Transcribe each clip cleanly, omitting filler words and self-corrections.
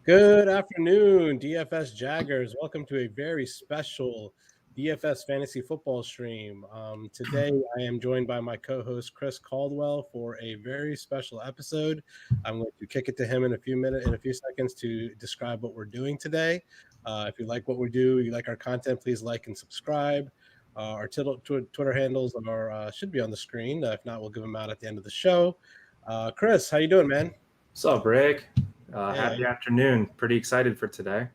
Good afternoon, DFS Jaggers. Welcome to a very special DFS fantasy football stream. Today, I am joined by my co-host Chris Caldwell for a very special episode. I'm going to kick it to him in a few seconds to describe what we're doing today. If you like what we do, you like our content, please like and subscribe. Our Twitter handles should be on the screen. If not, we'll give them out at the end of the show. Chris, how you doing, man? What's up, Rick? Hey. Happy afternoon. Pretty excited for today.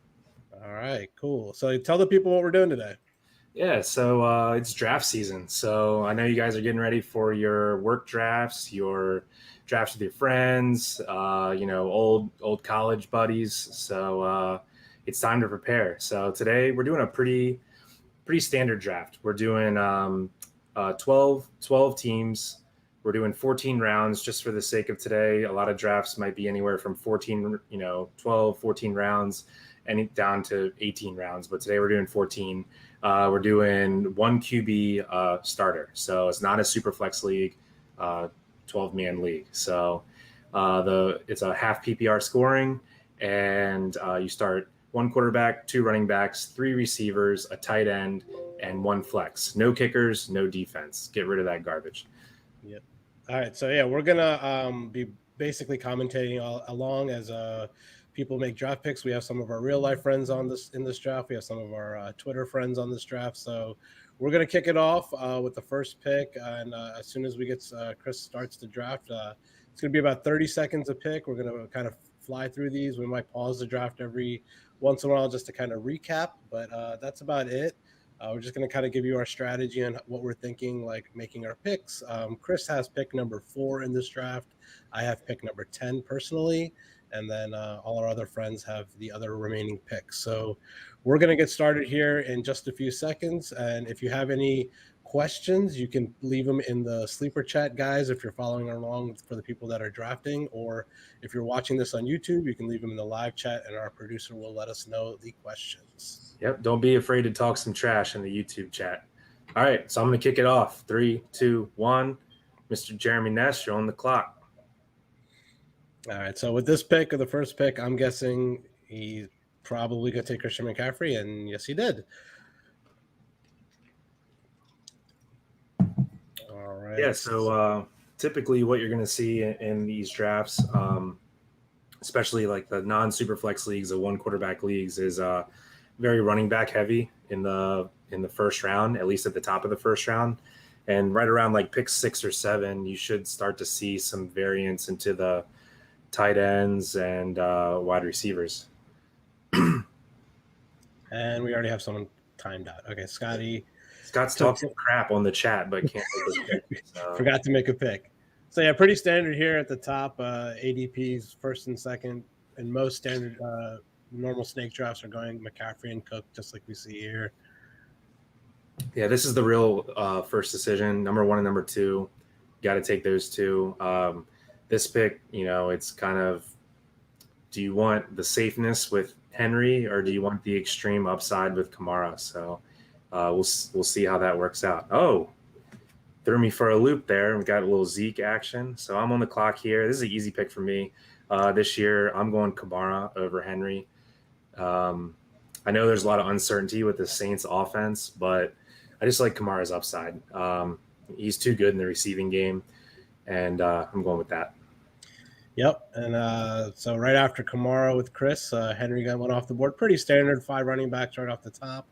All right, cool. So tell the people what we're doing today. Yeah, so it's draft season. So I know you guys are getting ready for your work drafts, your drafts with your friends, old college buddies. So it's time to prepare. So today we're doing a pretty standard draft. We're doing 12 teams. We're doing 14 rounds just for the sake of today. A lot of drafts might be anywhere from 14, 12, 14 rounds and down to 18 rounds. But today we're doing 14. We're doing one QB starter. So it's not a super flex league, 12-man league. So it's a half PPR scoring, and you start one quarterback, two running backs, three receivers, a tight end, and one flex. No kickers, no defense. Get rid of that garbage. Yep. All right. So, yeah, we're going to be basically commentating along as people make draft picks. We have some of our real life friends in this draft. We have some of our Twitter friends on this draft. So we're going to kick it off with the first pick. And as soon as Chris starts the draft, it's going to be about 30 seconds a pick. We're going to kind of fly through these. We might pause the draft every once in a while just to kind of recap. But that's about it. We're just going to kind of give you our strategy and what we're thinking, like making our picks. Chris has pick number 4 in this draft. I have pick number 10 personally. And then all our other friends have the other remaining picks. So we're going to get started here in just a few seconds. And if you have any questions, you can leave them in the sleeper chat, guys, if you're following along for the people that are drafting. Or if you're watching this on YouTube, you can leave them in the live chat and our producer will let us know the questions. Yep. Don't be afraid to talk some trash in the YouTube chat. All right. So I'm going to kick it off. 3, 2, 1. Mr. Jeremy Ness, you're on the clock. All right. So with this pick, or the first pick, I'm guessing he's probably going to take Christian McCaffrey. And yes, he did. All right. Yeah. So typically what you're going to see in these drafts, especially like the non-super flex leagues, the one quarterback leagues, is very running back heavy in the first round, at least at the top of the first round. And right around like pick 6 or 7, you should start to see some variance into the tight ends and wide receivers. And we already have someone timed out. Okay, Scott's talking crap on the chat, but can't make a pick. So. Forgot to make a pick. So yeah, pretty standard here at the top. ADPs first and second, and most standard normal snake drafts are going McCaffrey and Cook, just like we see here. Yeah, this is the real first decision. Number 1 and number 2, got to take those two. This pick, it's kind of, do you want the safeness with Henry or do you want the extreme upside with Kamara? So we'll see how that works out. Oh, threw me for a loop there. We got a little Zeke action. So I'm on the clock here. This is an easy pick for me. This year, I'm going Kamara over Henry. I know there's a lot of uncertainty with the Saints offense, but I just like Kamara's upside. He's too good in the receiving game, and I'm going with that. Yep, and so right after Kamara with Chris, Henry got one off the board. Pretty standard, 5 running backs right off the top.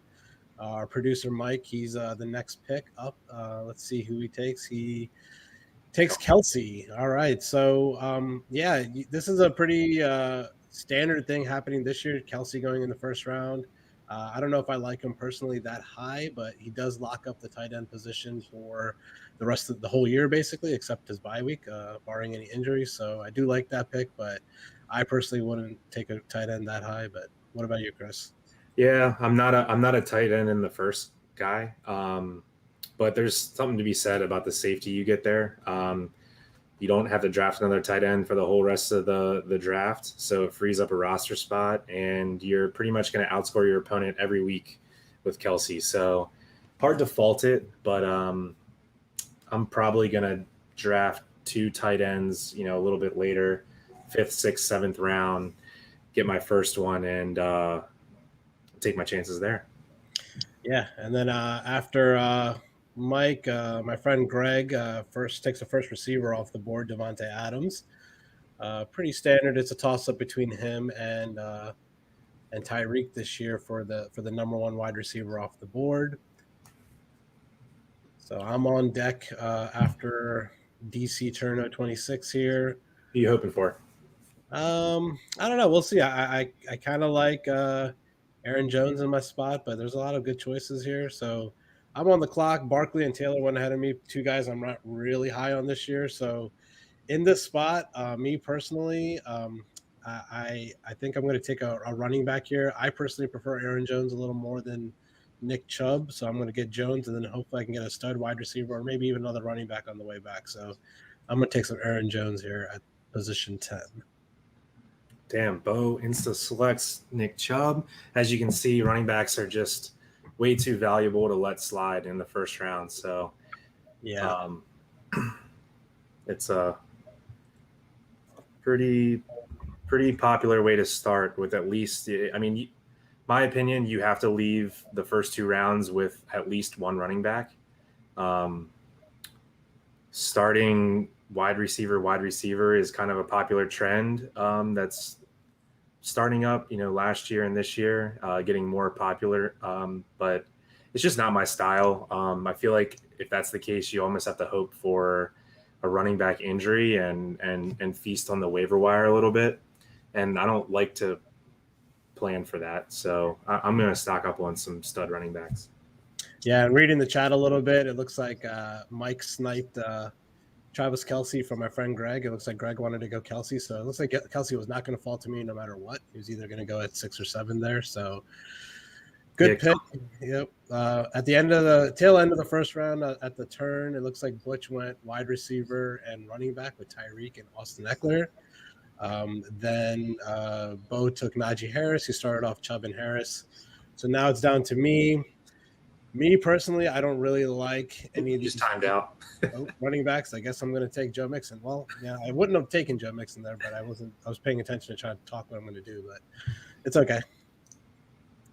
Our producer, Mike, he's the next pick up. Let's see who he takes. He takes Kelsey. All right, so, this is a pretty standard thing happening this year. Kelsey going in the first round. I don't know if I like him personally that high, but he does lock up the tight end position for the rest of the whole year, basically, except his bye week, barring any injuries. So I do like that pick, but I personally wouldn't take a tight end that high. But what about you, Chris? Yeah, I'm not a tight end in the first guy, but there's something to be said about the safety you get there. You don't have to draft another tight end for the whole rest of the draft. So it frees up a roster spot, and you're pretty much going to outscore your opponent every week with Kelsey. So hard to fault it, but I'm probably going to draft 2 tight ends, a little bit later, 5th, 6th, 7th round. get my first one and take my chances there. Yeah, and then after Mike, my friend Greg first takes the first receiver off the board, Devontae Adams. Pretty standard. It's a toss up between him and Tyreek this year for the number one wide receiver off the board. So I'm on deck after DC turn 26 here. Who are you hoping for? I don't know. We'll see. I kind of like Aaron Jones in my spot, but there's a lot of good choices here. So I'm on the clock. Barkley and Taylor went ahead of me. Two guys I'm not really high on this year. So in this spot, me personally, I think I'm going to take a running back here. I personally prefer Aaron Jones a little more than Nick Chubb, so I'm going to get Jones, and then hopefully I can get a stud wide receiver or maybe even another running back on the way back. So I'm going to take some Aaron Jones here at position 10. Damn, Bo insta selects Nick Chubb. As you can see, running backs are just way too valuable to let slide in the first round. So yeah, it's a pretty popular way to start with at least, I mean, my opinion, you have to leave the first 2 rounds with at least one running back. Starting wide receiver is kind of a popular trend that's starting up, last year and this year, getting more popular. But it's just not my style. I feel like if that's the case, you almost have to hope for a running back injury and feast on the waiver wire a little bit. And I don't like to plan for that. So I'm going to stock up on some stud running backs. Yeah, and reading the chat a little bit, it looks like Mike sniped Travis Kelce from my friend Greg. It looks like Greg wanted to go Kelce, so it looks like Kelce was not going to fall to me no matter what. He was either going to go at 6 or 7 there. So good pick. Yep. At the tail end of the first round, at the turn, it looks like Butch went wide receiver and running back with Tyreek and Austin Eckler. Then Bo took Najee Harris. He started off Chubb and Harris. So now it's down to me. Me personally, I don't really like any of these. Just timed out. Running backs. I guess I'm going to take Joe Mixon. Well, yeah, I wouldn't have taken Joe Mixon there, but I was paying attention to trying to talk what I'm going to do, but it's okay.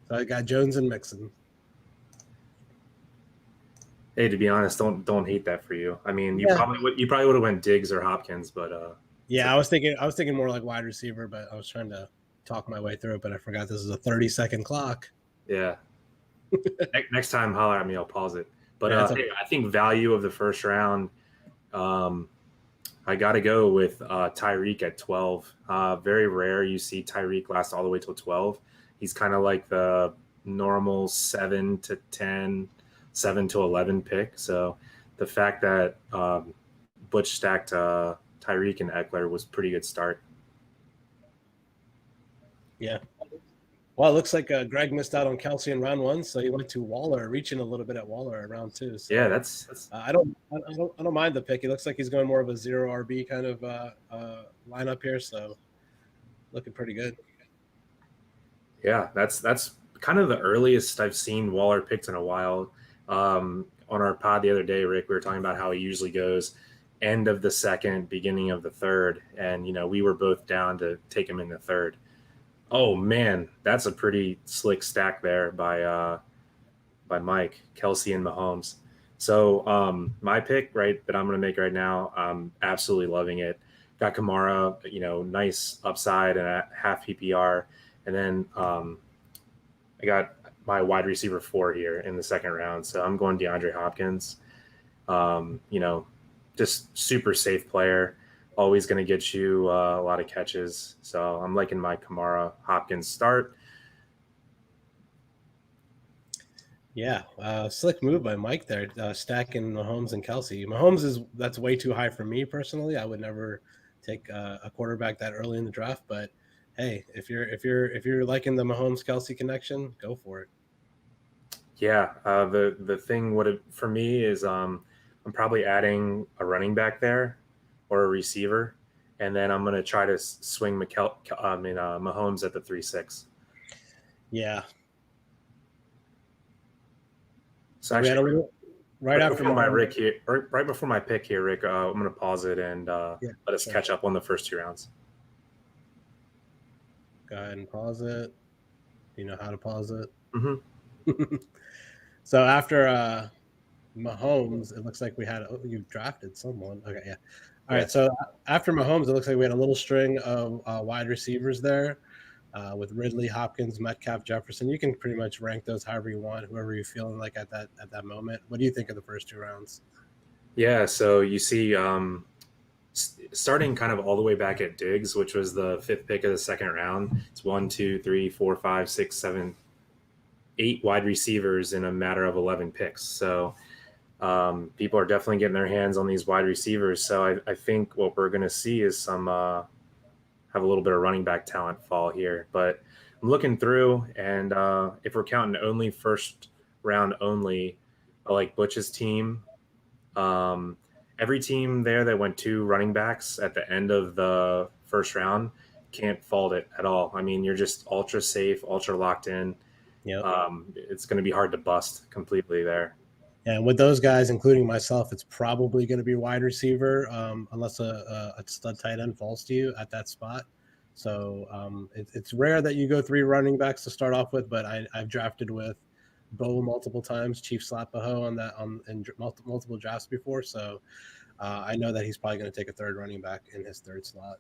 So I got Jones and Mixon. Hey, to be honest, don't hate that for you. I mean, you probably would have went Diggs or Hopkins, but yeah, I was thinking more like wide receiver, but I was trying to talk my way through it, but I forgot this is a 30-second clock. Yeah. Next time, holler at me. I'll pause it. But hey, I think value of the first round, I got to go with Tyreek at 12. Very rare you see Tyreek last all the way till 12. He's kind of like the normal 7 to 10, 7 to 11 pick. So the fact that Butch stacked Tyreek and Eckler was a pretty good start. Yeah. Well, it looks like Greg missed out on Kelce in round 1, so he went to Waller, reaching a little bit at Waller at round 2. So, yeah, that's I don't mind the pick. It looks like he's going more of a 0 RB kind of lineup here, so looking pretty good. Yeah, that's kind of the earliest I've seen Waller picked in a while. On our pod the other day, Rick, we were talking about how he usually goes end of the second, beginning of the third, and we were both down to take him in the third. Oh man, that's a pretty slick stack there by Mike, Kelce, and Mahomes. So my pick, right, that I'm going to make right now, I'm absolutely loving it. Got Kamara, nice upside and a half PPR, and then I got my wide receiver 4 here in the second round. So I'm going DeAndre Hopkins. Just super safe player. Always going to get you a lot of catches. So I'm liking my Kamara Hopkins start. Yeah, slick move by Mike there, stacking Mahomes and Kelce. Mahomes that's way too high for me personally. I would never take a quarterback that early in the draft. But hey, if you're liking the Mahomes Kelce connection, go for it. Yeah, the thing for me is I'm probably adding a running back there or a receiver, and then I'm going to try to swing Mahomes at the 3-6. Yeah. So actually, right after right before my pick here, Rick, I'm going to pause it and let us catch up on the first 2 rounds. Go ahead and pause it. Do you know how to pause it? Mm-hmm. So after Mahomes, it looks like we had you drafted someone. Okay, yeah. All Yeah. right. So after Mahomes, it looks like we had a little string of wide receivers there with Ridley, Hopkins, Metcalf, Jefferson. You can pretty much rank those however you want, whoever you're feeling like at that moment. What do you think of the first 2 rounds? Yeah. So you see, starting kind of all the way back at Diggs, which was the 5th pick of the 2nd round. It's 1, 2, 3, 4, 5, 6, 7, 8 wide receivers in a matter of 11 picks. So people are definitely getting their hands on these wide receivers. So I think what we're going to see is some have a little bit of running back talent fall here. But I'm looking through, and if we're counting only first round only, I like Butch's team. Um, every team there that went 2 running backs at the end of the first round can't fault it at all. I mean, you're just ultra safe, ultra locked in. Yep. It's going to be hard to bust completely there. And with those guys, including myself, it's probably going to be wide receiver unless a stud tight end falls to you at that spot. So it's rare that you go 3 running backs to start off with, but I've drafted with Bo multiple times, Chief Slapaho in multiple drafts before. So I know that he's probably going to take a 3rd running back in his 3rd slot.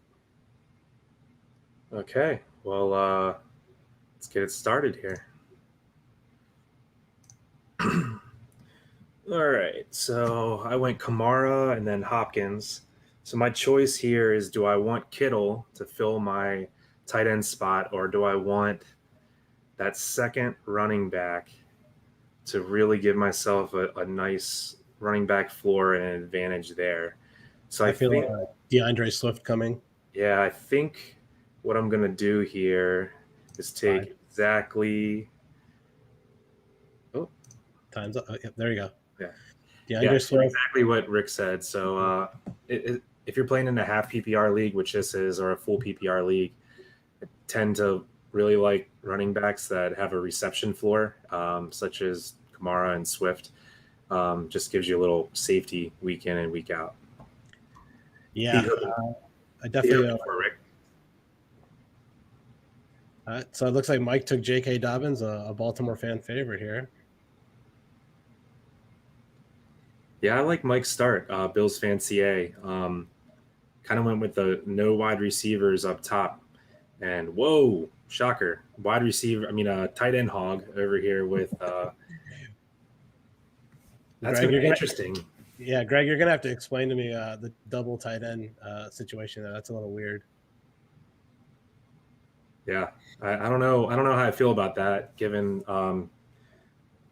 Okay, well, let's get it started here. All right, so I went Kamara and then Hopkins. So my choice here is, do I want Kittle to fill my tight end spot, or do I want that 2nd running back to really give myself a nice running back floor and an advantage there? So I I feel think, DeAndre Swift coming. yeah, I think what I'm going to do here is take exactly. Oh, Time's up. Yep, there you go. yeah. Yeah, DeAndre Swift. exactly what Rick said. So if you're playing in a half PPR league, which this is, or a full PPR league, I tend to really like running backs that have a reception floor, such as Kamara and Swift. Just gives you a little safety week in and week out. Yeah, I definitely. Rick. So it looks like Mike took J.K. Dobbins, a Baltimore fan favorite here. Yeah, I like Mike's start. Bills fan CA. Kind of went with the no wide receivers up top. And whoa, shocker. Wide receiver, tight end hog over here with that's Greg, going to be interesting. Yeah, Greg, you're gonna have to explain to me the double tight end situation. That's a little weird. Yeah, I don't know. I don't know how I feel about that, given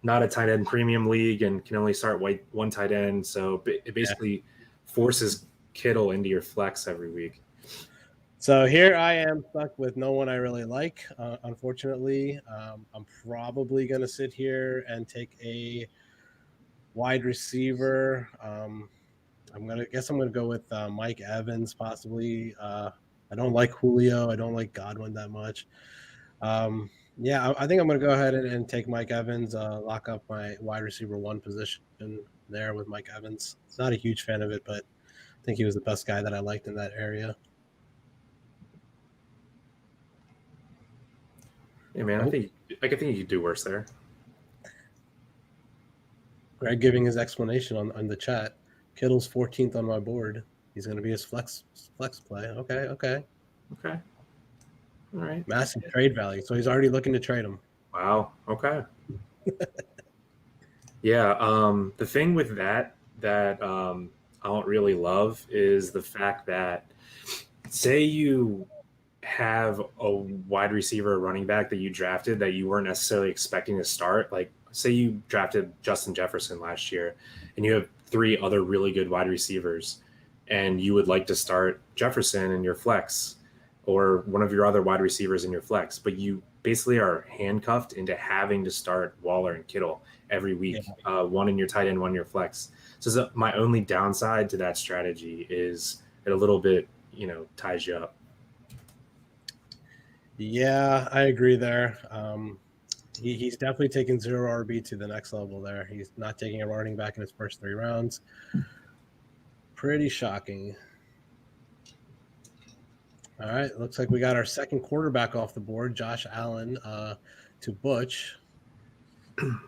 not a tight end premium league and can only start one tight end. So it basically forces Kittle into your flex every week. So here I am stuck with no one I really like. Unfortunately, I'm probably gonna sit here and take a wide receiver. I'm gonna go with Mike Evans possibly. I don't like Julio. I don't like Godwin that much. Yeah, I think I'm going to go ahead and take Mike Evans, lock up my wide receiver 1 position there with Mike Evans. Not a huge fan of it, but I think he was the best guy that I liked in that area. Hey man, I think you could do worse there. Greg giving his explanation on the chat. Kittle's 14th on my board. He's going to be his flex play. Okay. All right. Massive trade value. So he's already looking to trade him. Wow. Okay. Yeah. The thing with that I don't really love is the fact that, say you have a wide receiver or running back that you drafted that you weren't necessarily expecting to start. Like, say you drafted Justin Jefferson last year and you have 3 other really good wide receivers and you would like to start Jefferson in your flex or one of your other wide receivers in your flex, but you basically are handcuffed into having to start Waller and Kittle every week, one in your tight end, one in your flex. So my only downside to that strategy is it a little bit, ties you up. Yeah, I agree there. He's definitely taking 0 RB to the next level there. He's not taking a running back in his first 3 rounds. Pretty shocking. All right, looks like we got our second quarterback off the board, Josh Allen to Butch.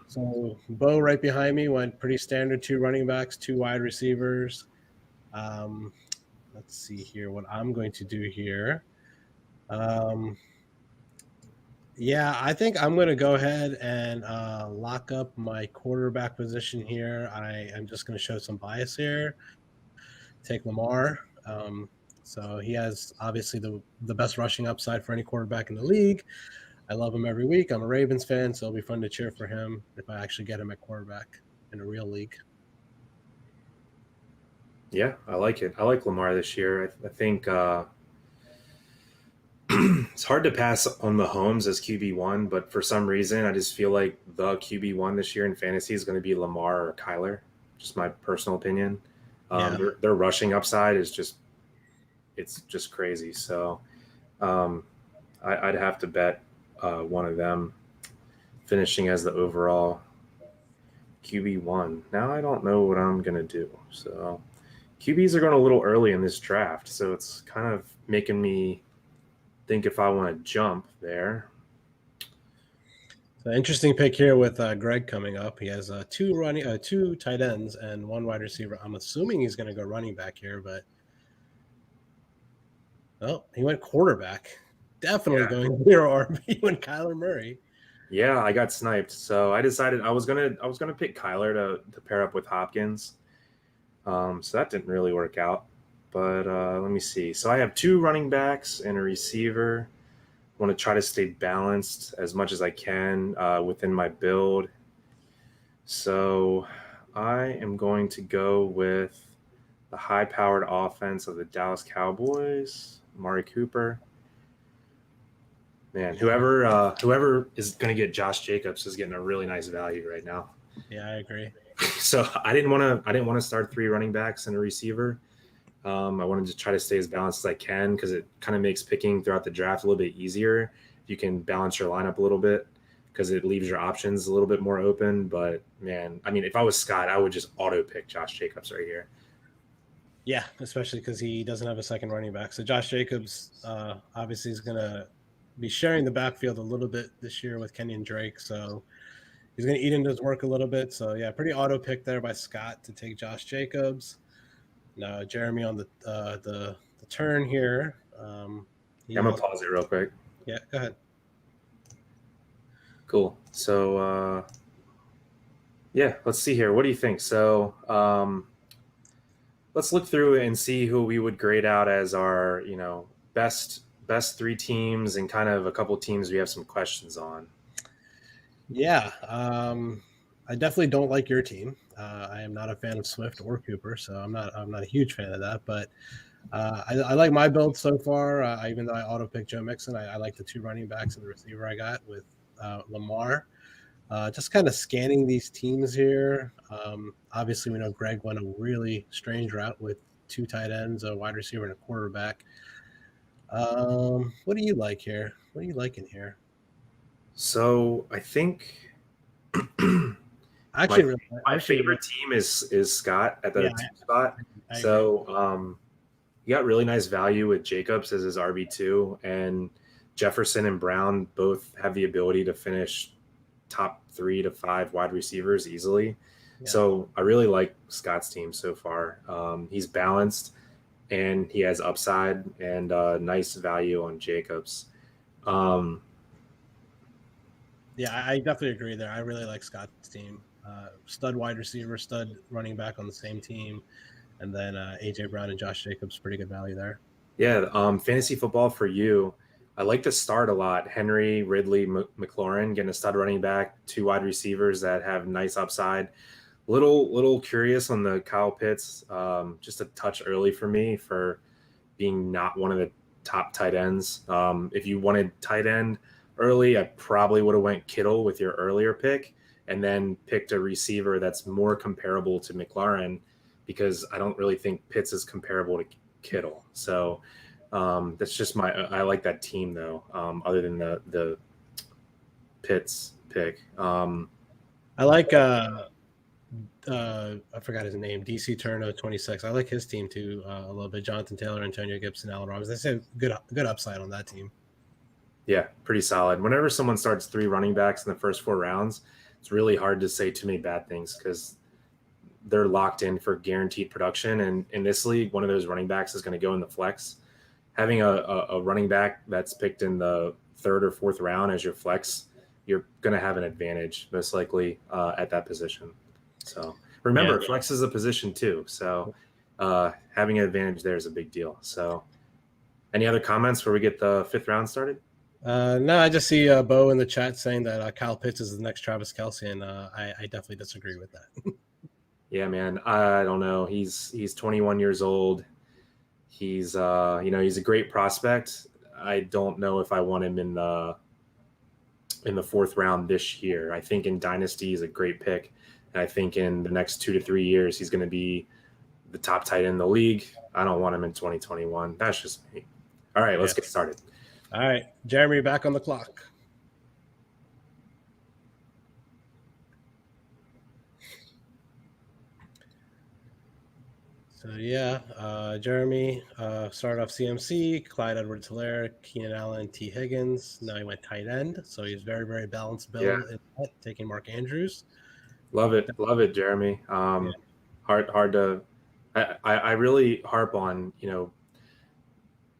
So Bo right behind me went pretty standard, two running backs, two wide receivers. Um, let's see here what I'm going to do here. Yeah, I think I'm going to go ahead and lock up my quarterback position here. I am just going to show some bias here. Take Lamar. So he has obviously the best rushing upside for any quarterback in the league. I love him every week. I'm a Ravens fan, so it'll be fun to cheer for him if I actually get him at quarterback in a real league. Yeah, I like it. I like Lamar this year. I think it's hard to pass on Mahomes as QB1, but for some reason, I just feel like the QB1 this year in fantasy is going to be Lamar or Kyler. Just my personal opinion. Yeah. Their rushing upside is it's just crazy. So I'd have to bet one of them finishing as the overall QB1. Now I don't know what I'm going to do. So QBs are going a little early in this draft, so it's kind of making me think if I want to jump there. So interesting pick here with Greg coming up. He has two tight ends and one wide receiver. I'm assuming he's going to go running back here, but he went quarterback. Definitely going zero RB when Kyler Murray. Yeah, I got sniped. So I decided I was gonna pick Kyler to pair up with Hopkins. So that didn't really work out. But let me see. So I have two running backs and a receiver. I want to try to stay balanced as much as I can within my build. So I am going to go with the high-powered offense of the Dallas Cowboys, Amari Cooper. Man, whoever is going to get Josh Jacobs is getting a really nice value right now. Yeah, I agree. So I didn't want to start three running backs and a receiver. I wanted to try to stay as balanced as I can because it kind of makes picking throughout the draft a little bit easier. You can balance your lineup a little bit because it leaves your options a little bit more open. But man, I mean, if I was Scott, I would just auto pick Josh Jacobs right here. Yeah, especially because he doesn't have a second running back. So Josh Jacobs obviously is going to be sharing the backfield a little bit this year with Kenyon Drake. So he's going to eat into his work a little bit. So yeah, pretty auto pick there by Scott to take Josh Jacobs. Now Jeremy on the turn here. I'm gonna pause it real quick. Yeah, go ahead. Cool. So yeah, let's see here. What do you think? So let's look through and see who we would grade out as our best three teams and kind of a couple teams we have some questions on. Yeah, I definitely don't like your team. I am not a fan of Swift or Cooper, so I'm not a huge fan of that. But I like my build so far. Even though I auto picked Joe Mixon, I like the two running backs and the receiver I got with Lamar. Just kind of scanning these teams here. Obviously, we know Greg went a really strange route with two tight ends, a wide receiver, and a quarterback. What do you like here? What are you liking here? So I think Actually, my favorite team is Scott at the team spot. So he got really nice value with Jacobs as his RB2, and Jefferson and Brown both have the ability to finish top 3 to 5 wide receivers easily. Yeah. So I really like Scott's team so far. He's balanced and he has upside and nice value on Jacobs. Yeah, I definitely agree there. I really like Scott's team. Stud wide receiver, stud running back on the same team. And then AJ Brown and Josh Jacobs, pretty good value there. Yeah, fantasy football for you. I like to start a lot. Henry, Ridley, McLaurin, getting a stud running back, two wide receivers that have nice upside. Little curious on the Kyle Pitts, just a touch early for me for being not one of the top tight ends. If you wanted tight end early, I probably would have went Kittle with your earlier pick and then picked a receiver that's more comparable to McLaurin because I don't really think Pitts is comparable to Kittle. So that's just I like that team though. Other than the Pitts pick. I like I forgot his name, DC Turner 26. I like his team too a little bit. Jonathan Taylor, Antonio Gibson, Allen Robinson. They say good upside on that team. Yeah, pretty solid. Whenever someone starts 3 running backs in the first 4 rounds, it's really hard to say too many bad things because they're locked in for guaranteed production. And in this league, one of those running backs is going to go in the flex. Having a running back that's picked in the 3rd or 4th round as your flex, you're going to have an advantage most likely at that position. So remember, flex is a position too. So having an advantage there is a big deal. So any other comments before we get the 5th round started? No, I just see Bo in the chat saying that Kyle Pitts is the next Travis Kelce, and I definitely disagree with that. Yeah, man. I don't know. He's 21 years old. He's he's a great prospect. I don't know if I want him in the 4th round this year. I think in Dynasty he's a great pick. And I think in the next 2 to 3 years he's going to be the top tight end in the league. I don't want him in 2021. That's just me. All right, let's get started. All right, Jeremy, back on the clock. So Jeremy started off CMC, Clyde Edwards-Helaire, Keenan Allen, T. Higgins. Now he went tight end, so he's very, very balanced build. Yeah. Taking Mark Andrews. Love it, Jeremy. Hard to. I really harp on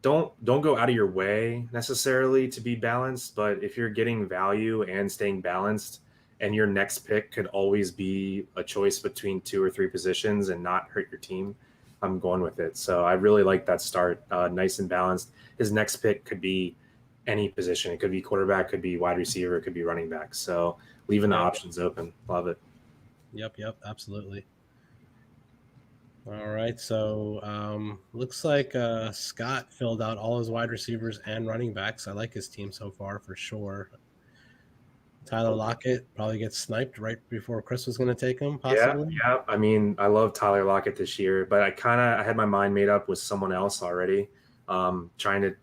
don't go out of your way necessarily to be balanced, but if you're getting value and staying balanced, and your next pick could always be a choice between 2 or 3 positions and not hurt your team, I'm going with it. So I really like that start, nice and balanced. His next pick could be any position. It could be quarterback, could be wide receiver, it could be running back. So leaving the options open. Love it. Yep, absolutely. All right, so looks like Scott filled out all his wide receivers and running backs. I like his team so far for sure. Tyler Lockett probably gets sniped right before Chris was going to take him, possibly. Yeah. I mean, I love Tyler Lockett this year, but I had my mind made up with someone else already. Trying to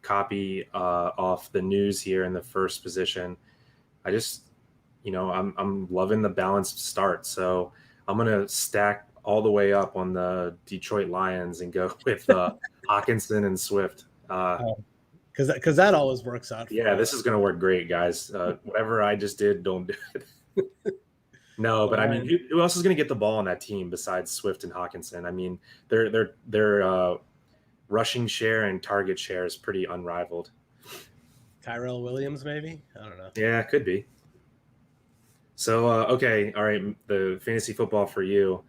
copy off the news here in the first position. I just, I'm loving the balanced start. So I'm going to stack all the way up on the Detroit Lions and go with Hawkinson and Swift. Because that always works out. Yeah, this is going to work great, guys. Whatever I just did, don't do it. No, but I mean, who else is going to get the ball on that team besides Swift and Hawkinson? I mean, their rushing share and target share is pretty unrivaled. Tyrell Williams, maybe? I don't know. Yeah, it could be. So, okay, all right, the fantasy football for you.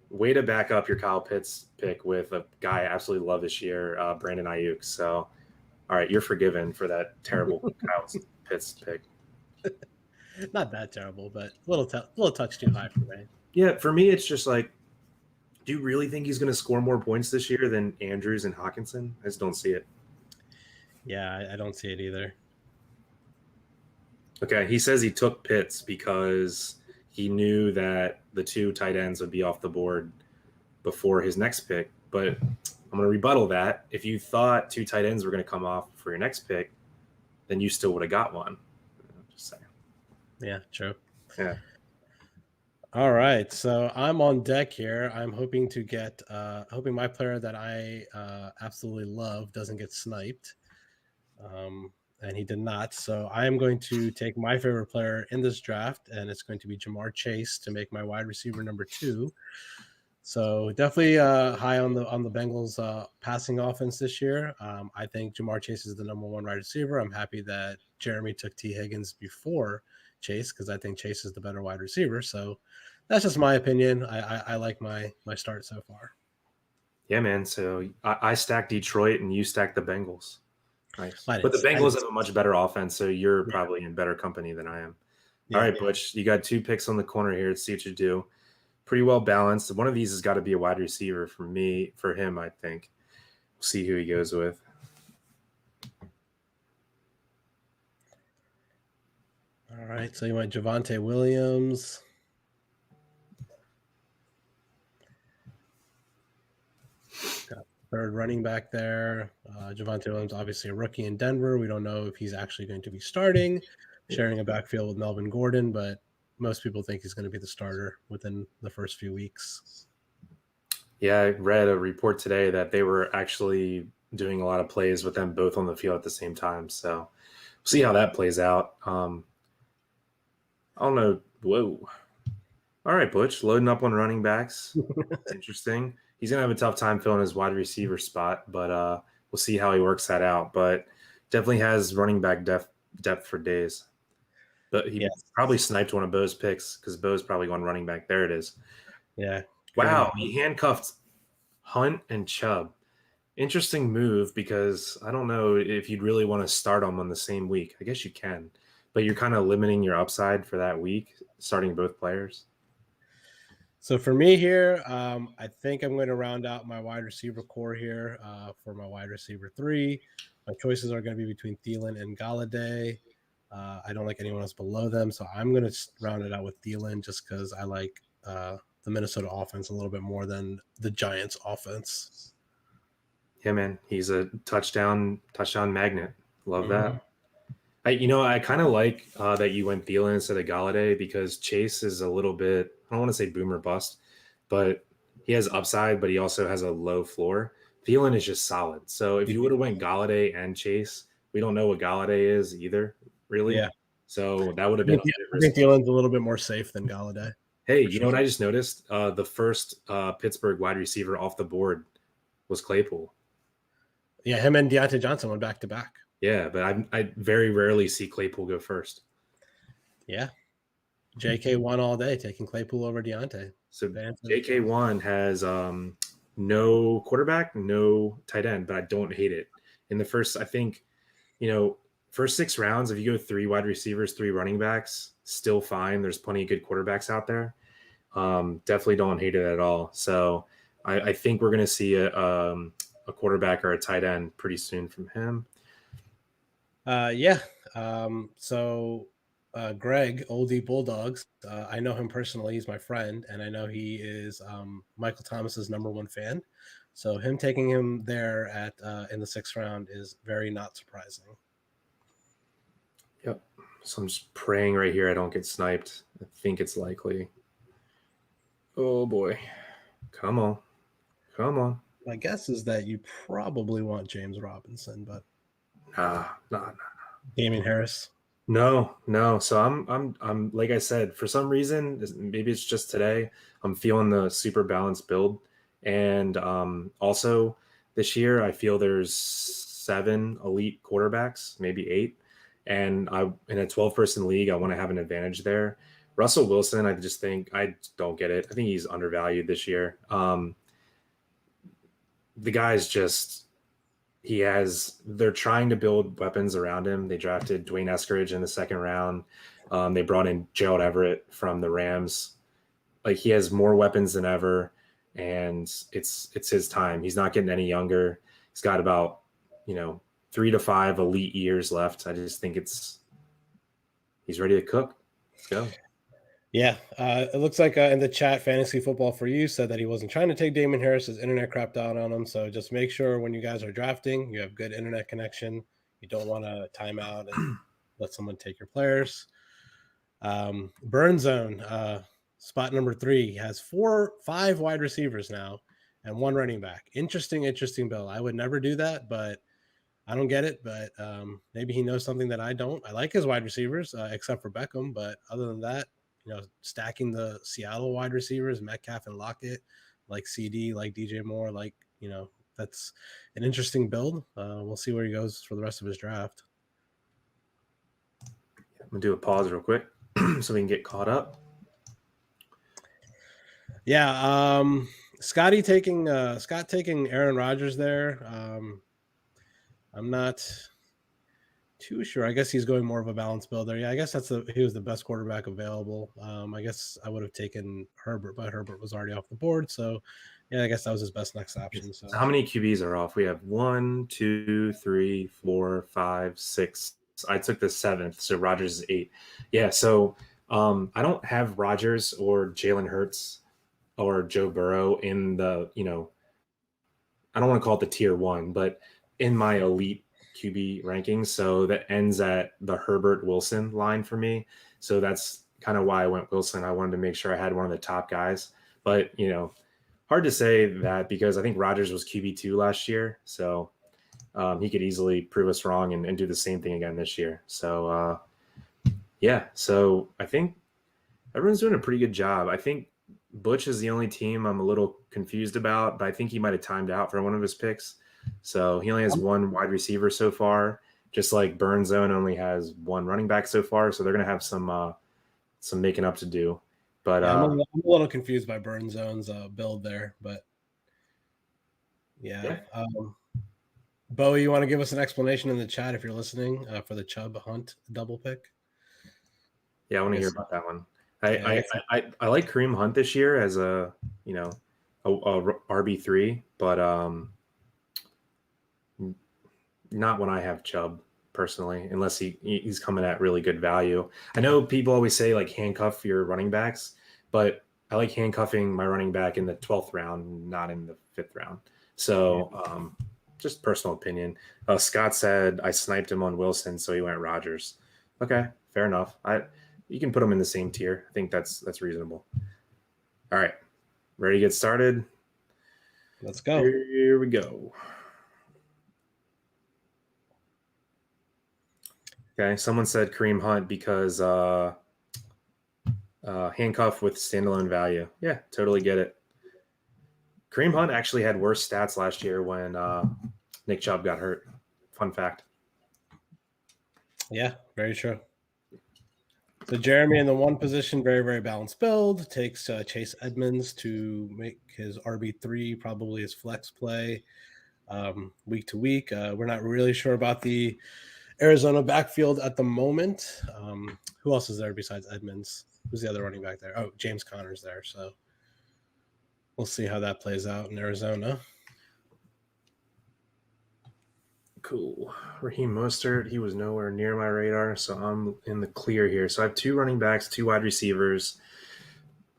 Way to back up your Kyle Pitts pick with a guy I absolutely love this year, Brandon Ayuk. So, all right, you're forgiven for that terrible Kyle Pitts pick. Not that terrible, but a little touch too high for me. Yeah, for me, it's just like, do you really think he's going to score more points this year than Andrews and Hawkinson? I just don't see it. Yeah, I don't see it either. Okay, he says he took Pitts because he knew that the 2 tight ends would be off the board before his next pick. But I'm going to rebuttal that. If you thought 2 tight ends were going to come off for your next pick, then you still would have got one. I'm just saying. Yeah, true. Yeah. All right, so I'm on deck here. I'm hoping to get, hoping my player that I absolutely love doesn't get sniped. And he did not. So I am going to take my favorite player in this draft, and it's going to be Jamar Chase to make my wide receiver number 2. So definitely high on the Bengals passing offense this year. I think Jamar Chase is the number 1 wide receiver. I'm happy that Jeremy took T. Higgins before Chase because I think Chase is the better wide receiver. So that's just my opinion. I like my start so far. Yeah, man. So I stacked Detroit and you stacked the Bengals. Nice. But the Bengals have a much better offense, so you're probably in better company than I am. Yeah, all right, Butch, you got 2 picks on the corner here. Let's see what you do. Pretty well balanced. One of these has got to be a wide receiver for him, I think. We'll see who he goes with. All right, so you went Javonte Williams. Got 3rd running back there. Javonte Williams, obviously a rookie in Denver. We don't know if he's actually going to be starting, sharing a backfield with Melvin Gordon, but most people think he's going to be the starter within the first few weeks. Yeah, I read a report today that they were actually doing a lot of plays with them both on the field at the same time. So we'll see how that plays out. I don't know. Whoa. All right, Butch, loading up on running backs. Interesting. He's gonna have a tough time filling his wide receiver spot, but we'll see how he works that out. But definitely has running back depth for days. But he Yes. probably sniped one of Bo's picks because Bo's probably going running back. There it is. Yeah. Wow, he handcuffed Hunt and Chubb. Interesting move because I don't know if you'd really want to start them on the same week. I guess you can, but you're kind of limiting your upside for that week, starting both players. So for me here, I think I'm going to round out my wide receiver core here for my wide receiver 3. My choices are going to be between Thielen and Galladay. I don't like anyone else below them, so I'm going to round it out with Thielen just because I like the Minnesota offense a little bit more than the Giants offense. Yeah, man, he's a touchdown magnet. Love that. I kind of like that you went Thielen instead of Galladay because Chase is a little bit, I don't want to say boomer bust, but he has upside, but he also has a low floor. Thielen is just solid. So if you would have went Galladay and Chase, we don't know what Galladay is either, really. Yeah. So that would have I been think, I think Thielen's a little bit more safe than Galladay. Hey, you know what I just noticed? The first Pittsburgh wide receiver off the board was Claypool. Yeah, him and Deontay Johnson went back to back. Yeah, but I very rarely see Claypool go first. Yeah. JK1 all day, taking Claypool over Deontay. So JK1 has no quarterback, no tight end, but I don't hate it. In the first, I think, first 6 rounds, if you go 3 wide receivers, 3 running backs, still fine. There's plenty of good quarterbacks out there. Definitely don't hate it at all. So I think we're going to see a quarterback or a tight end pretty soon from him. Yeah. So Greg, Oldie Bulldogs, I know him personally. He's my friend, and I know he is Michael Thomas's #1 fan. So him taking him there at in the 6th round is very not surprising. Yep. So I'm just praying right here I don't get sniped. I think it's likely. Oh boy. Come on. Come on. My guess is that you probably want James Robinson, but Nah. Damien Harris. No. So I'm like I said, for some reason, maybe it's just today, I'm feeling the super balanced build. And also this year, I feel there's 7 elite quarterbacks, maybe 8. And in a 12-person league, I want to have an advantage there. Russell Wilson, I just think I don't get it. I think he's undervalued this year. The guy's just they're trying to build weapons around him. They drafted Dwayne Eskridge in the 2nd round. They brought in Gerald Everett from the Rams. Like, he has more weapons than ever, and it's his time. He's not getting any younger. He's got about 3 to 5 elite years left. I just think he's ready to cook. Let's go. Yeah, it looks like in the chat, Fantasy Football for You said that he wasn't trying to take Damon Harris. His internet crapped out on him. So just make sure when you guys are drafting, you have good internet connection. You don't want to time out and let someone take your players. Burn Zone, spot number 3, has 5 wide receivers now and 1 running back. Interesting bill. I would never do that, but I don't get it. But maybe he knows something that I don't. I like his wide receivers, except for Beckham. But other than that, stacking the Seattle wide receivers, Metcalf and Lockett, like CD, like DJ Moore, that's an interesting build. We'll see where he goes for the rest of his draft. I'm gonna do a pause real quick so we can get caught up. Yeah, Scott taking Aaron Rodgers there. I'm not too sure. I guess he's going more of a balanced build there. Yeah, I guess he was the best quarterback available. I guess I would have taken Herbert, but Herbert was already off the board. So, yeah, I guess that was his best next option. So, how many QBs are off? We have 1, 2, 3, 4, 5, 6. I took the 7th, so Rodgers is 8. Yeah, so I don't have Rodgers or Jalen Hurts or Joe Burrow in the, I don't want to call it the tier 1, but in my elite QB rankings. So that ends at the Herbert Wilson line for me. So that's kind of why I went Wilson. I wanted to make sure I had one of the top guys, but hard to say that because I think Rodgers was QB2 last year, so he could easily prove us wrong and do the same thing again this year. So yeah, so I think everyone's doing a pretty good job. I think Butch is the only team I'm a little confused about, but I think he might have timed out for one of his picks. So he only has one wide receiver so far, just like Burn Zone only has one running back so far. So they're going to have some making up to do. But yeah, I'm a little confused by Burn Zone's build there, but yeah. Bowie, you want to give us an explanation in the chat if you're listening for the Chubb Hunt double pick? Yeah, I want to hear about that one. I like Kareem Hunt this year as a RB3, but not when I have Chubb personally, unless he's coming at really good value. I know people always say like handcuff your running backs, but I like handcuffing my running back in the 12th round, not in the 5th round. So just personal opinion. Scott said I sniped him on Wilson, so he went Rodgers. Okay, fair enough. You can put them in the same tier. I think that's reasonable. All right, ready to get started? Let's go. Here we go. Okay, someone said Kareem Hunt because handcuff with standalone value. Yeah, totally get it. Kareem Hunt actually had worse stats last year when Nick Chubb got hurt. Fun fact. Yeah, very true. So Jeremy in the one position, very, very balanced build, takes Chase Edmonds to make his RB3 probably his flex play week to week. We're not really sure about the Arizona backfield at the moment. Who else is there besides Edmonds? Who's the other running back there? Oh, James Conner's there. So we'll see how that plays out in Arizona. Cool. Raheem Mostert, he was nowhere near my radar, so I'm in the clear here. So I have 2 running backs, 2 wide receivers,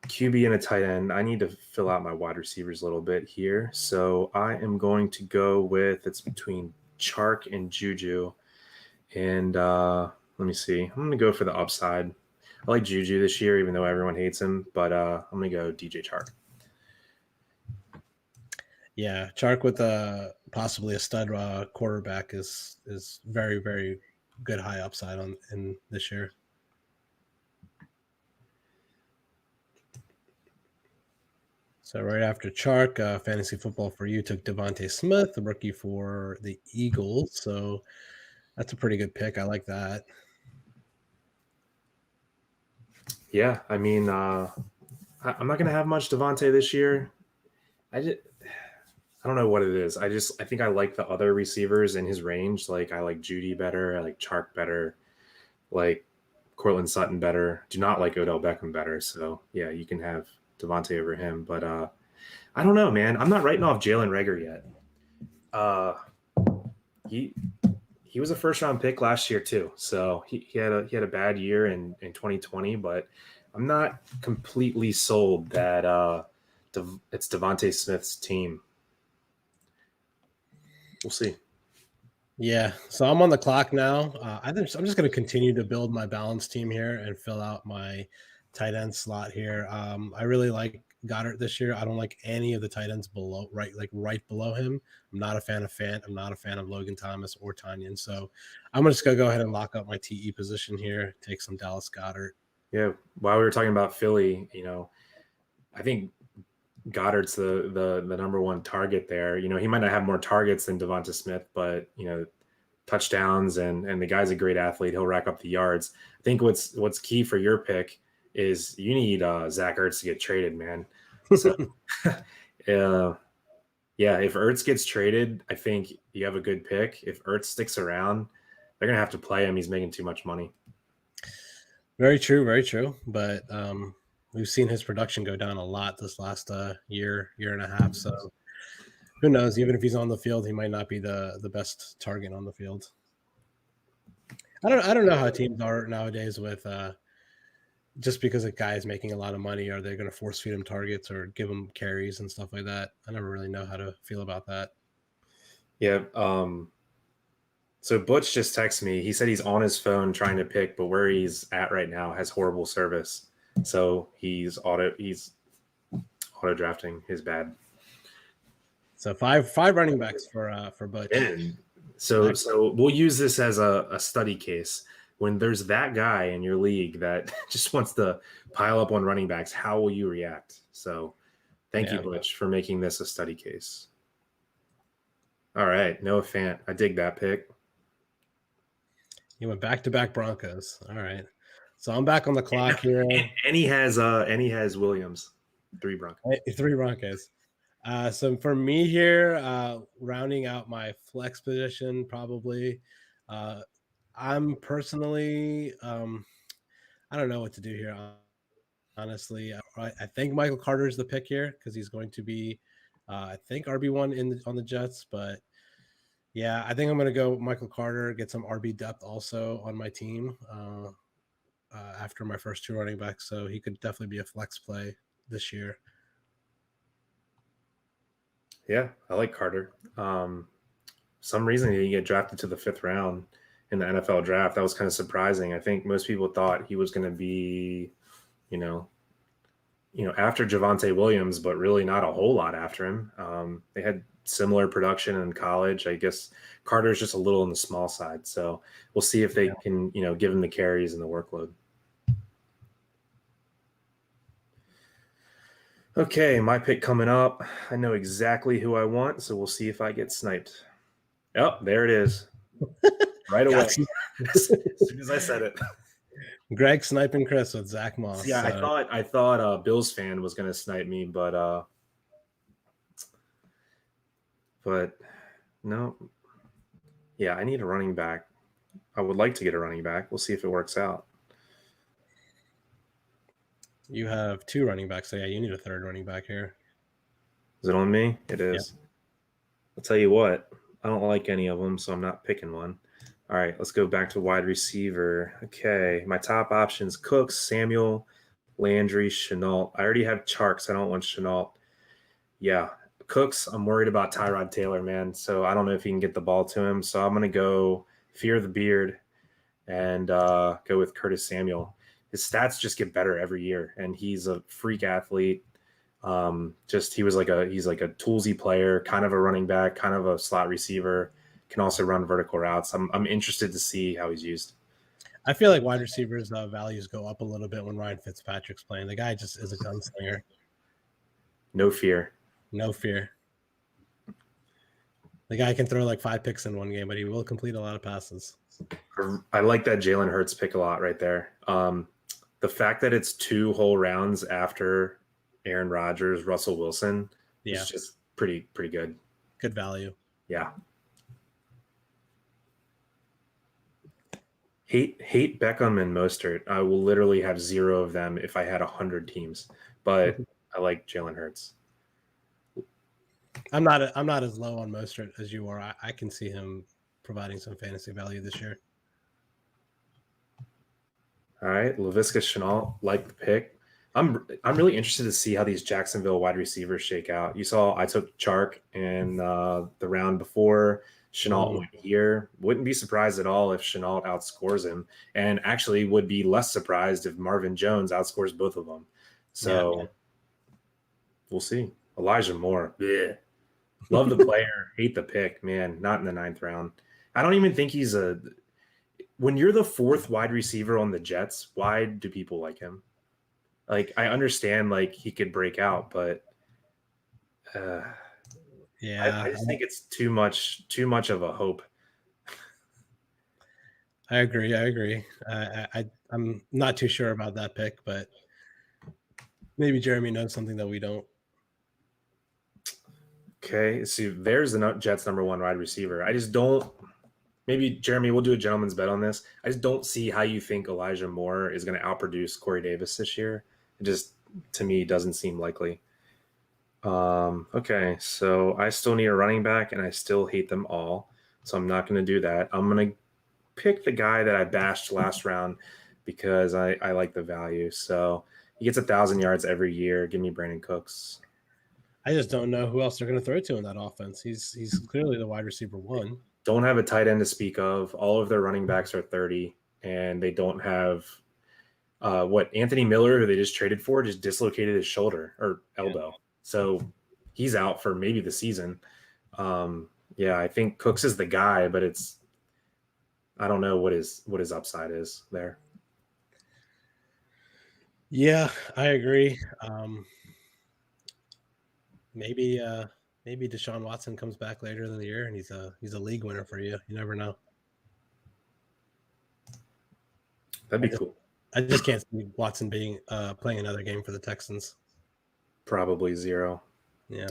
QB and a tight end. I need to fill out my wide receivers a little bit here. So I am going to go with, it's between Chark and Juju. And let me see. I'm going to go for the upside. I like Juju this year, even though everyone hates him, but I'm going to go DJ Chark. Yeah, Chark with possibly a stud quarterback is very, very good high upside in this year. So right after Chark, fantasy football for you took Devontae Smith, the rookie for the Eagles. So that's a pretty good pick. I like that. Yeah, I mean, I'm not going to have much Devontae this year. I don't know what it is. I think I like the other receivers in his range. Like I like Judy better. I like Chark better. Like Cortland Sutton better. Do not like Odell Beckham better. So yeah, you can have Devontae over him. But I don't know, man. I'm not writing off Jalen Reagor yet. He was a first round pick last year too. So he had a bad year in 2020. But I'm not completely sold that it's Devontae Smith's team. We'll see. Yeah, so I'm on the clock now. I'm just going to continue to build my balance team here and fill out my tight end slot here. I really like Goddard this year. I don't like any of the tight ends right below him. I'm not a fan of Fant. I'm not a fan of Logan Thomas or Tanyan. So I'm just going to go ahead and lock up my TE position here. Take some Dallas Goddard. Yeah, while we were talking about Philly, I think Goddard's the number one target there. He might not have more targets than Devonta Smith, but touchdowns and the guy's a great athlete. He'll rack up the yards. I think what's key for your pick is you need Zach Ertz to get traded, man. So yeah, if Ertz gets traded, I think you have a good pick. If Ertz sticks around, they're gonna have to play him. He's making too much money. Very true, very true. But we've seen his production go down a lot this last year and a half. So who knows? Even if he's on the field, he might not be the best target on the field. I don't know how teams are nowadays with just because a guy is making a lot of money, are they going to force feed him targets or give him carries and stuff like that? I never really know how to feel about that. Yeah. So Butch just texted me. He said he's on his phone trying to pick, but where he's at right now has horrible service. So he's auto drafting his bad. So five running backs for Butch. And so we'll use this as a study case. When there's that guy in your league that just wants to pile up on running backs, how will you react? So thank you, Butch, for making this a study case. All right, Noah Fant. I dig that pick. He went back-to-back Broncos. All right. So I'm back on the clock here. And he has Williams. 3 Broncos. 3 Broncos. So for me here, rounding out my flex position, probably, I'm personally, I don't know what to do here. Honestly, I think Michael Carter is the pick here because he's going to be, I think RB1 on the Jets. But yeah, I think I'm going to go Michael Carter, get some RB depth also on my team after my first 2 running backs. So he could definitely be a flex play this year. Yeah, I like Carter. Some reason he didn't get drafted to the 5th round in the NFL draft. That was kind of surprising. I think most people thought he was going to be, after Javonte Williams, but really not a whole lot after him. They had similar production in college. I guess Carter's just a little on the small side. So we'll see if they can, give him the carries and the workload. Okay, my pick coming up. I know exactly who I want, so we'll see if I get sniped. Oh, there it is. Right away. As soon as I said it. Greg sniping Chris with Zach Moss. Yeah, I thought Bills fan was gonna snipe me, but no. Yeah, I need a running back. I would like to get a running back. We'll see if it works out. You have 2 running backs, so yeah, you need a 3rd running back here. Is it on me? It is. Yeah. I'll tell you what, I don't like any of them, so I'm not picking one. All right, let's go back to wide receiver. Okay, my top options: Cooks, Samuel, Landry, Shenault. I already have Chark, so I don't want Shenault. Yeah, Cooks, I'm worried about Tyrod Taylor, man, so I don't know if he can get the ball to him. So I'm going to go Fear the Beard and go with Curtis Samuel. His stats just get better every year, and he's a freak athlete. He's like a toolsy player, kind of a running back, kind of a slot receiver, can also run vertical routes. I'm interested to see how he's used. I feel like wide receivers values go up a little bit when Ryan Fitzpatrick's playing. The guy just is a gunslinger. No fear. No fear. The guy can throw like 5 picks in one game, but he will complete a lot of passes. I like that Jalen Hurts pick a lot right there. The fact that it's 2 whole rounds after Aaron Rodgers, Russell Wilson is just pretty good. Good value. Yeah. Hate Beckham and Mostert. I will literally have 0 of them if I had 100 teams, but I like Jalen Hurts. I'm not as low on Mostert as you are. I can see him providing some fantasy value this year. All right, Laviska Shenault, like the pick. I'm really interested to see how these Jacksonville wide receivers shake out. You saw I took Chark in the round before. Shenault went here. Wouldn't be surprised at all if Shenault outscores him, and actually would be less surprised if Marvin Jones outscores both of them. So we'll see. Elijah Moore. Bleh. Love the player. Hate the pick, man. Not in the 9th round. I don't even think he's a – when you're the 4th wide receiver on the Jets, why do people like him? Like, I understand, like, he could break out, but I just think it's too much of a hope. I agree. I'm not too sure about that pick, but maybe Jeremy knows something that we don't. Okay, so there's the Jets' number 1 wide receiver. I just don't – maybe, Jeremy, we'll do a gentleman's bet on this. I just don't see how you think Elijah Moore is going to outproduce Corey Davis this year. It just, to me, doesn't seem likely. Okay, so I still need a running back, and I still hate them all, so I'm not going to do that. I'm going to pick the guy that I bashed last round because I like the value. So he gets 1,000 yards every year. Give me Brandon Cooks. I just don't know who else they're going to throw to in that offense. He's clearly the wide receiver 1. don't have a tight end to speak of. All of their running backs are 30, and they don't have Anthony Miller, who they just traded for, just dislocated his shoulder or elbow. Yeah. So he's out for maybe the season. Yeah, I think Cooks is the guy, but I don't know what his upside is there. Yeah, I agree. Maybe Deshaun Watson comes back later in the year and he's a league winner for you. You never know. That'd be cool. I just can't see Watson being playing another game for the Texans. Probably 0. Yeah.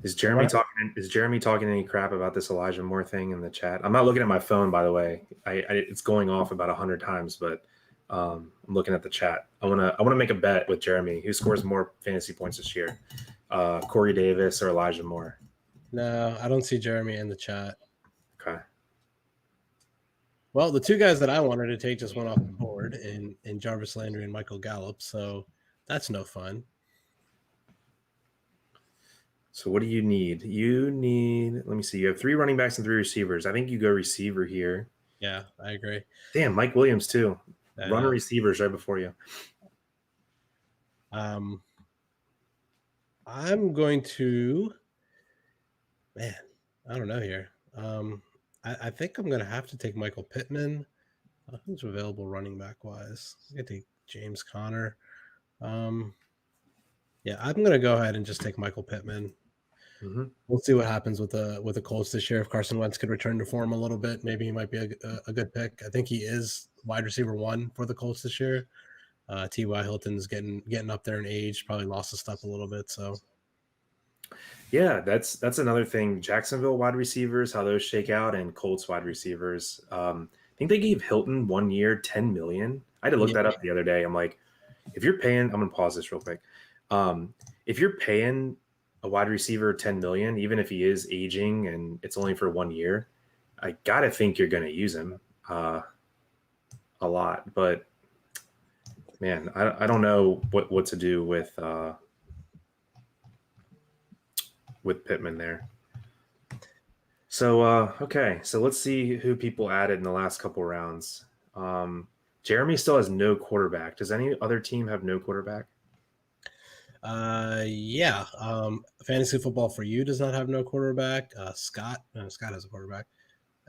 Is Jeremy talking any crap about this Elijah Moore thing in the chat? I'm not looking at my phone, by the way. It's going off about 100 times, but I'm looking at the chat. I wanna make a bet with Jeremy. Who scores more fantasy points this year? Corey Davis or Elijah Moore? No, I don't see Jeremy in the chat. Okay. Well, the two guys that I wanted to take just went off the board in Jarvis Landry and Michael Gallup, so that's no fun. So what do you need? You need, let me see. You have 3 running backs and 3 receivers. I think you go receiver here. Yeah, I agree. Damn, Mike Williams too. Runner receivers right before you. I'm going to, man, I don't know here. I think I'm going to have to take Michael Pittman. Who's available running back wise? I'm going to take James Conner. Yeah, I'm going to go ahead and just take Michael Pittman. Mm-hmm. We'll see what happens with the Colts this year. If Carson Wentz could return to form a little bit, maybe he might be a good pick. I think he is wide receiver 1 for the Colts this year. T.Y. Hilton's getting up there in age, probably lost his step a little bit. So, yeah, that's another thing. Jacksonville wide receivers, how those shake out, and Colts wide receivers. I think they gave Hilton 1 year, $10 million. I had to look that up the other day. I'm like, if you're paying, I'm gonna pause this real quick. If you're paying a wide receiver $10 million, even if he is aging and it's only for 1 year, I gotta think you're gonna use him a lot. But man, I don't know what to do with Pittman there. So okay, so let's see who people added in the last couple rounds. Jeremy still has no quarterback. Does any other team have no quarterback? Yeah. Fantasy Football for You does not have no quarterback. Scott has a quarterback.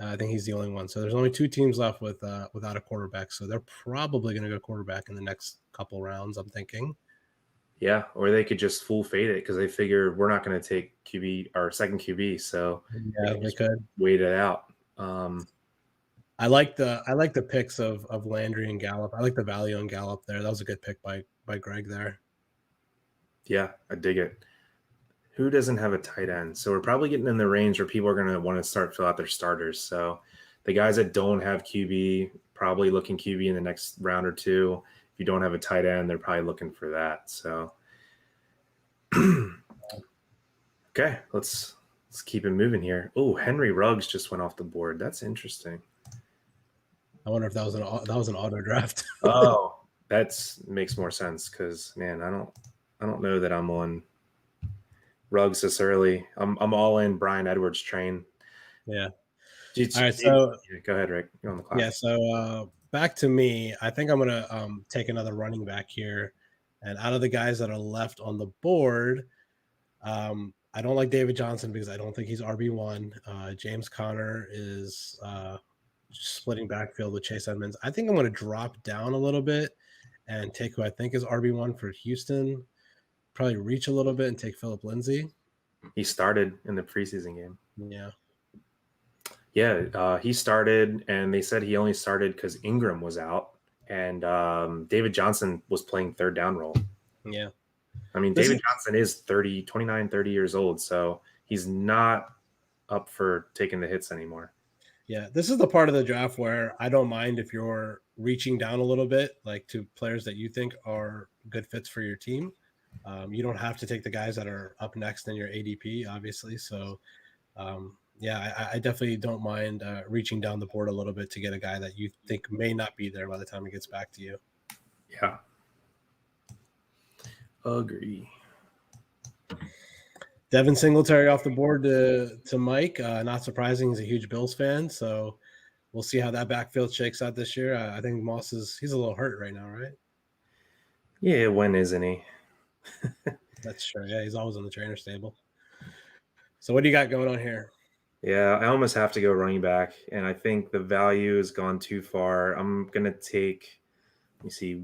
I think he's the only one. So there's only 2 teams left without a quarterback. So they're probably going to go quarterback in the next couple rounds, I'm thinking. Yeah, or they could just full fade it because they figure we're not going to take QB, our second QB. So yeah, they could wait it out. I like the picks of Landry and Gallup. I like the value on Gallup there. That was a good pick by Greg there. Yeah, I dig it. Who doesn't have a tight end? So we're probably getting in the range where people are going to want to start fill out their starters. So the guys that don't have QB, probably looking QB in the next round or 2. If you don't have a tight end, they're probably looking for that. So okay, let's keep it moving here. Oh, Henry Ruggs just went off the board. That's interesting. I wonder if that was an auto draft. Oh, that makes more sense because man, I don't know that I'm on Ruggs this early. I'm all in Bryan Edwards train. Yeah. All right, so go ahead, Rick. You're on the clock. Yeah, so back to me. I think I'm gonna take another running back here, and out of the guys that are left on the board, I don't like David Johnson because I don't think he's RB1. James Conner is splitting backfield with Chase Edmonds. I think I'm going to drop down a little bit and take who I think is RB1 for Houston. Probably reach a little bit and take Phillip Lindsay. He started in the preseason game. Yeah. Yeah, he started, and they said he only started because Ingram was out, and David Johnson was playing third down role. Yeah. I mean, David Johnson is 29, 30 years old, so he's not up for taking the hits anymore. Yeah, this is the part of the draft where I don't mind if you're reaching down a little bit, like to players that you think are good fits for your team. You don't have to take the guys that are up next in your ADP, obviously. So, yeah, I definitely don't mind reaching down the board a little bit to get a guy that you think may not be there by the time it gets back to you. Yeah. Agree. Devin Singletary off the board to Mike. Not surprising, he's a huge Bills fan, so we'll see how that backfield shakes out this year. I think Moss he's a little hurt right now, right? Yeah, when isn't he? That's true. Yeah, he's always in the trainer stable. So what do you got going on here? Yeah, I almost have to go running back, and I think the value has gone too far. I'm gonna take, let me see,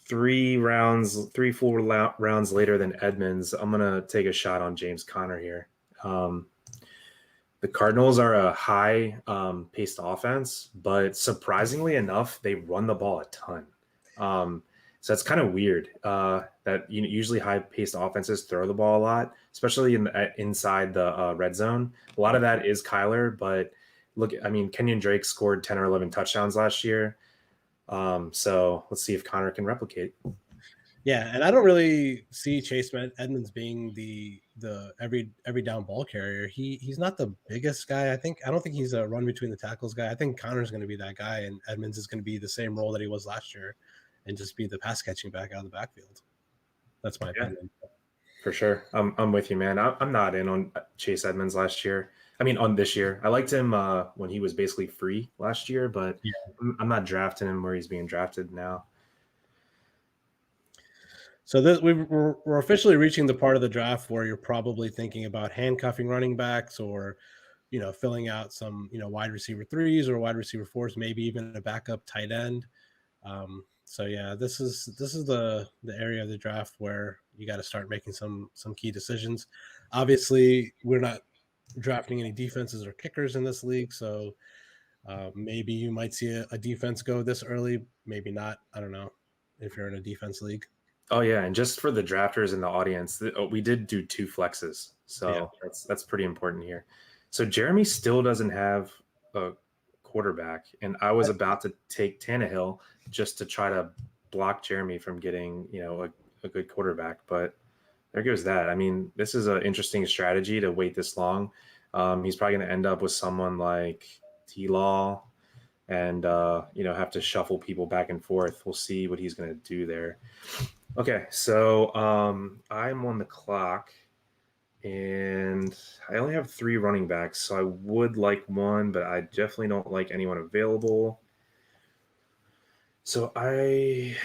3 full rounds later than Edmonds. I'm gonna take a shot on James Conner here. The Cardinals are a high paced offense, but surprisingly enough, they run the ball a ton. So it's kind of weird that usually high paced offenses throw the ball a lot, especially inside the red zone. A lot of that is Kyler, but look, I mean, Kenyon Drake scored 10 or 11 touchdowns last year. So let's see if Connor can replicate. Yeah, and I don't really see Chase Edmonds being the every down ball carrier. He's not the biggest guy. I don't think he's a run between the tackles guy. I think Connor's going to be that guy, and Edmonds is going to be the same role that he was last year, and just be the pass catching back out of the backfield. That's my opinion. For sure. I'm with you, man. I'm not in on Chase Edmonds last year. I mean, on this year. I liked him when he was basically free last year, but yeah. I'm not drafting him where he's being drafted now. So we're officially reaching the part of the draft where you're probably thinking about handcuffing running backs, or filling out some wide receiver 3s or wide receiver 4s, maybe even a backup tight end. So yeah, this is the area of the draft where you got to start making some key decisions. Obviously, we're not drafting any defenses or kickers in this league, so maybe you might see a defense go this early, maybe not. I don't know if you're in a defense league. Oh yeah, and just for the drafters in the audience, we did do 2 flexes, so yeah. That's pretty important here. So Jeremy still doesn't have a quarterback, and I was about to take Tannehill just to try to block Jeremy from getting a good quarterback, but there goes that. I mean, this is an interesting strategy to wait this long. He's probably going to end up with someone like T-Law and have to shuffle people back and forth. We'll see what he's going to do there. Okay, so I'm on the clock, and I only have 3 running backs, so I would like one, but I definitely don't like anyone available. So I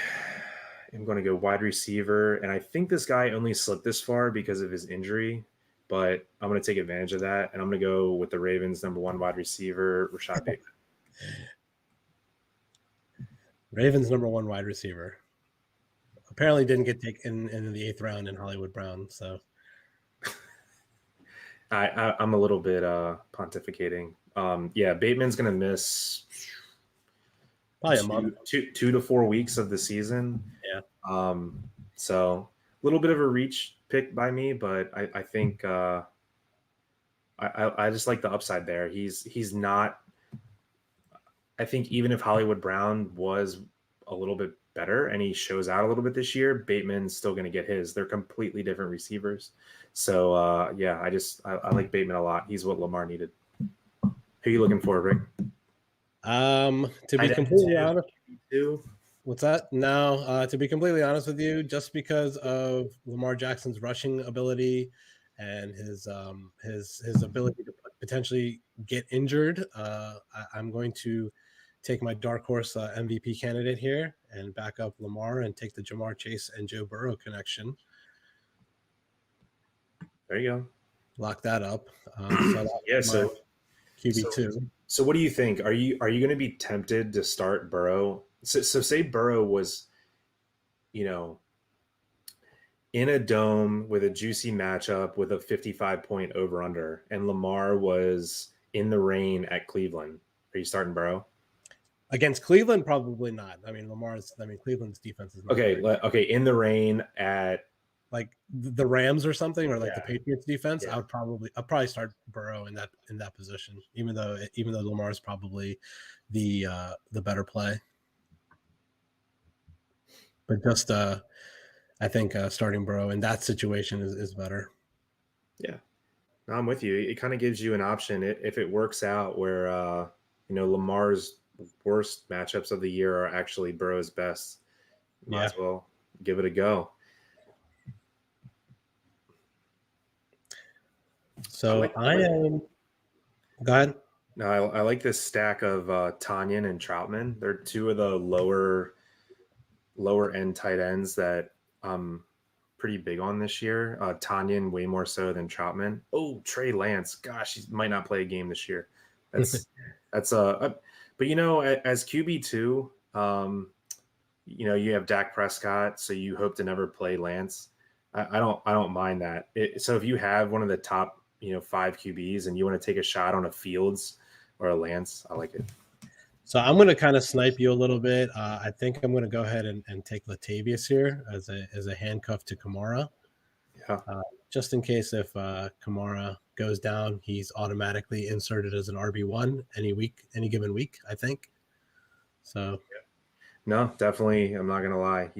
am going to go wide receiver, and I think this guy only slipped this far because of his injury, but I'm going to take advantage of that, and I'm going to go with the Ravens' #1 wide receiver, Rashad Bateman. Ravens' #1 wide receiver. Apparently didn't get taken in the 8th round in Hollywood Brown, so I'm a little bit pontificating. Yeah, Bateman's going to miss probably a month, 2 to 4 weeks of the season. Yeah. So a little bit of a reach pick by me, but I think I just like the upside there. He's not. I think even if Hollywood Brown was a little bit better and he shows out a little bit this year, Bateman's still going to get his. They're completely different receivers. So yeah, I like Bateman a lot. He's what Lamar needed. Who are you looking for, Rick? To be completely honest, what's that? No, to be completely honest with you, just because of Lamar Jackson's rushing ability and his ability to potentially get injured, I'm going to take my dark horse MVP candidate here and back up Lamar and take the Jamar Chase and Joe Burrow connection. There you go. Lock that up. So QB2. So what do you think? Are you going to be tempted to start Burrow? So say Burrow was, in a dome with a juicy matchup with a 55-point over/under, and Lamar was in the rain at Cleveland. Are you starting Burrow? Against Cleveland, probably not. I mean, Cleveland's defense is not okay. In the rain at like the Rams or something, or like the Patriots defense, yeah. I'll probably start Burrow in that position, even though Lamar is probably the better play. But just I think starting Burrow in that situation is better. Yeah, no, I'm with you. It kind of gives you an option if it works out where Lamar's worst matchups of the year are actually Burrow's best. Might as well give it a go. So I am. Go ahead. No, I like this stack of Tanyan and Troutman. They're two of the lower end tight ends that I'm pretty big on this year. Tanyan way more so than Troutman. Oh, Trey Lance, gosh, he might not play a game this year. That's but as QB2, you have Dak Prescott, so you hope to never play Lance. I don't mind that. So if you have one of the top 5 QBs and you want to take a shot on a Fields or a Lance, I like it. So I'm going to kind of snipe you a little bit. I think I'm going to go ahead and take Latavius here as a handcuff to Kamara. Yeah. Just in case if Kamara goes down, he's automatically inserted as an RB1 any given week, I think. So no, definitely. I'm not gonna lie.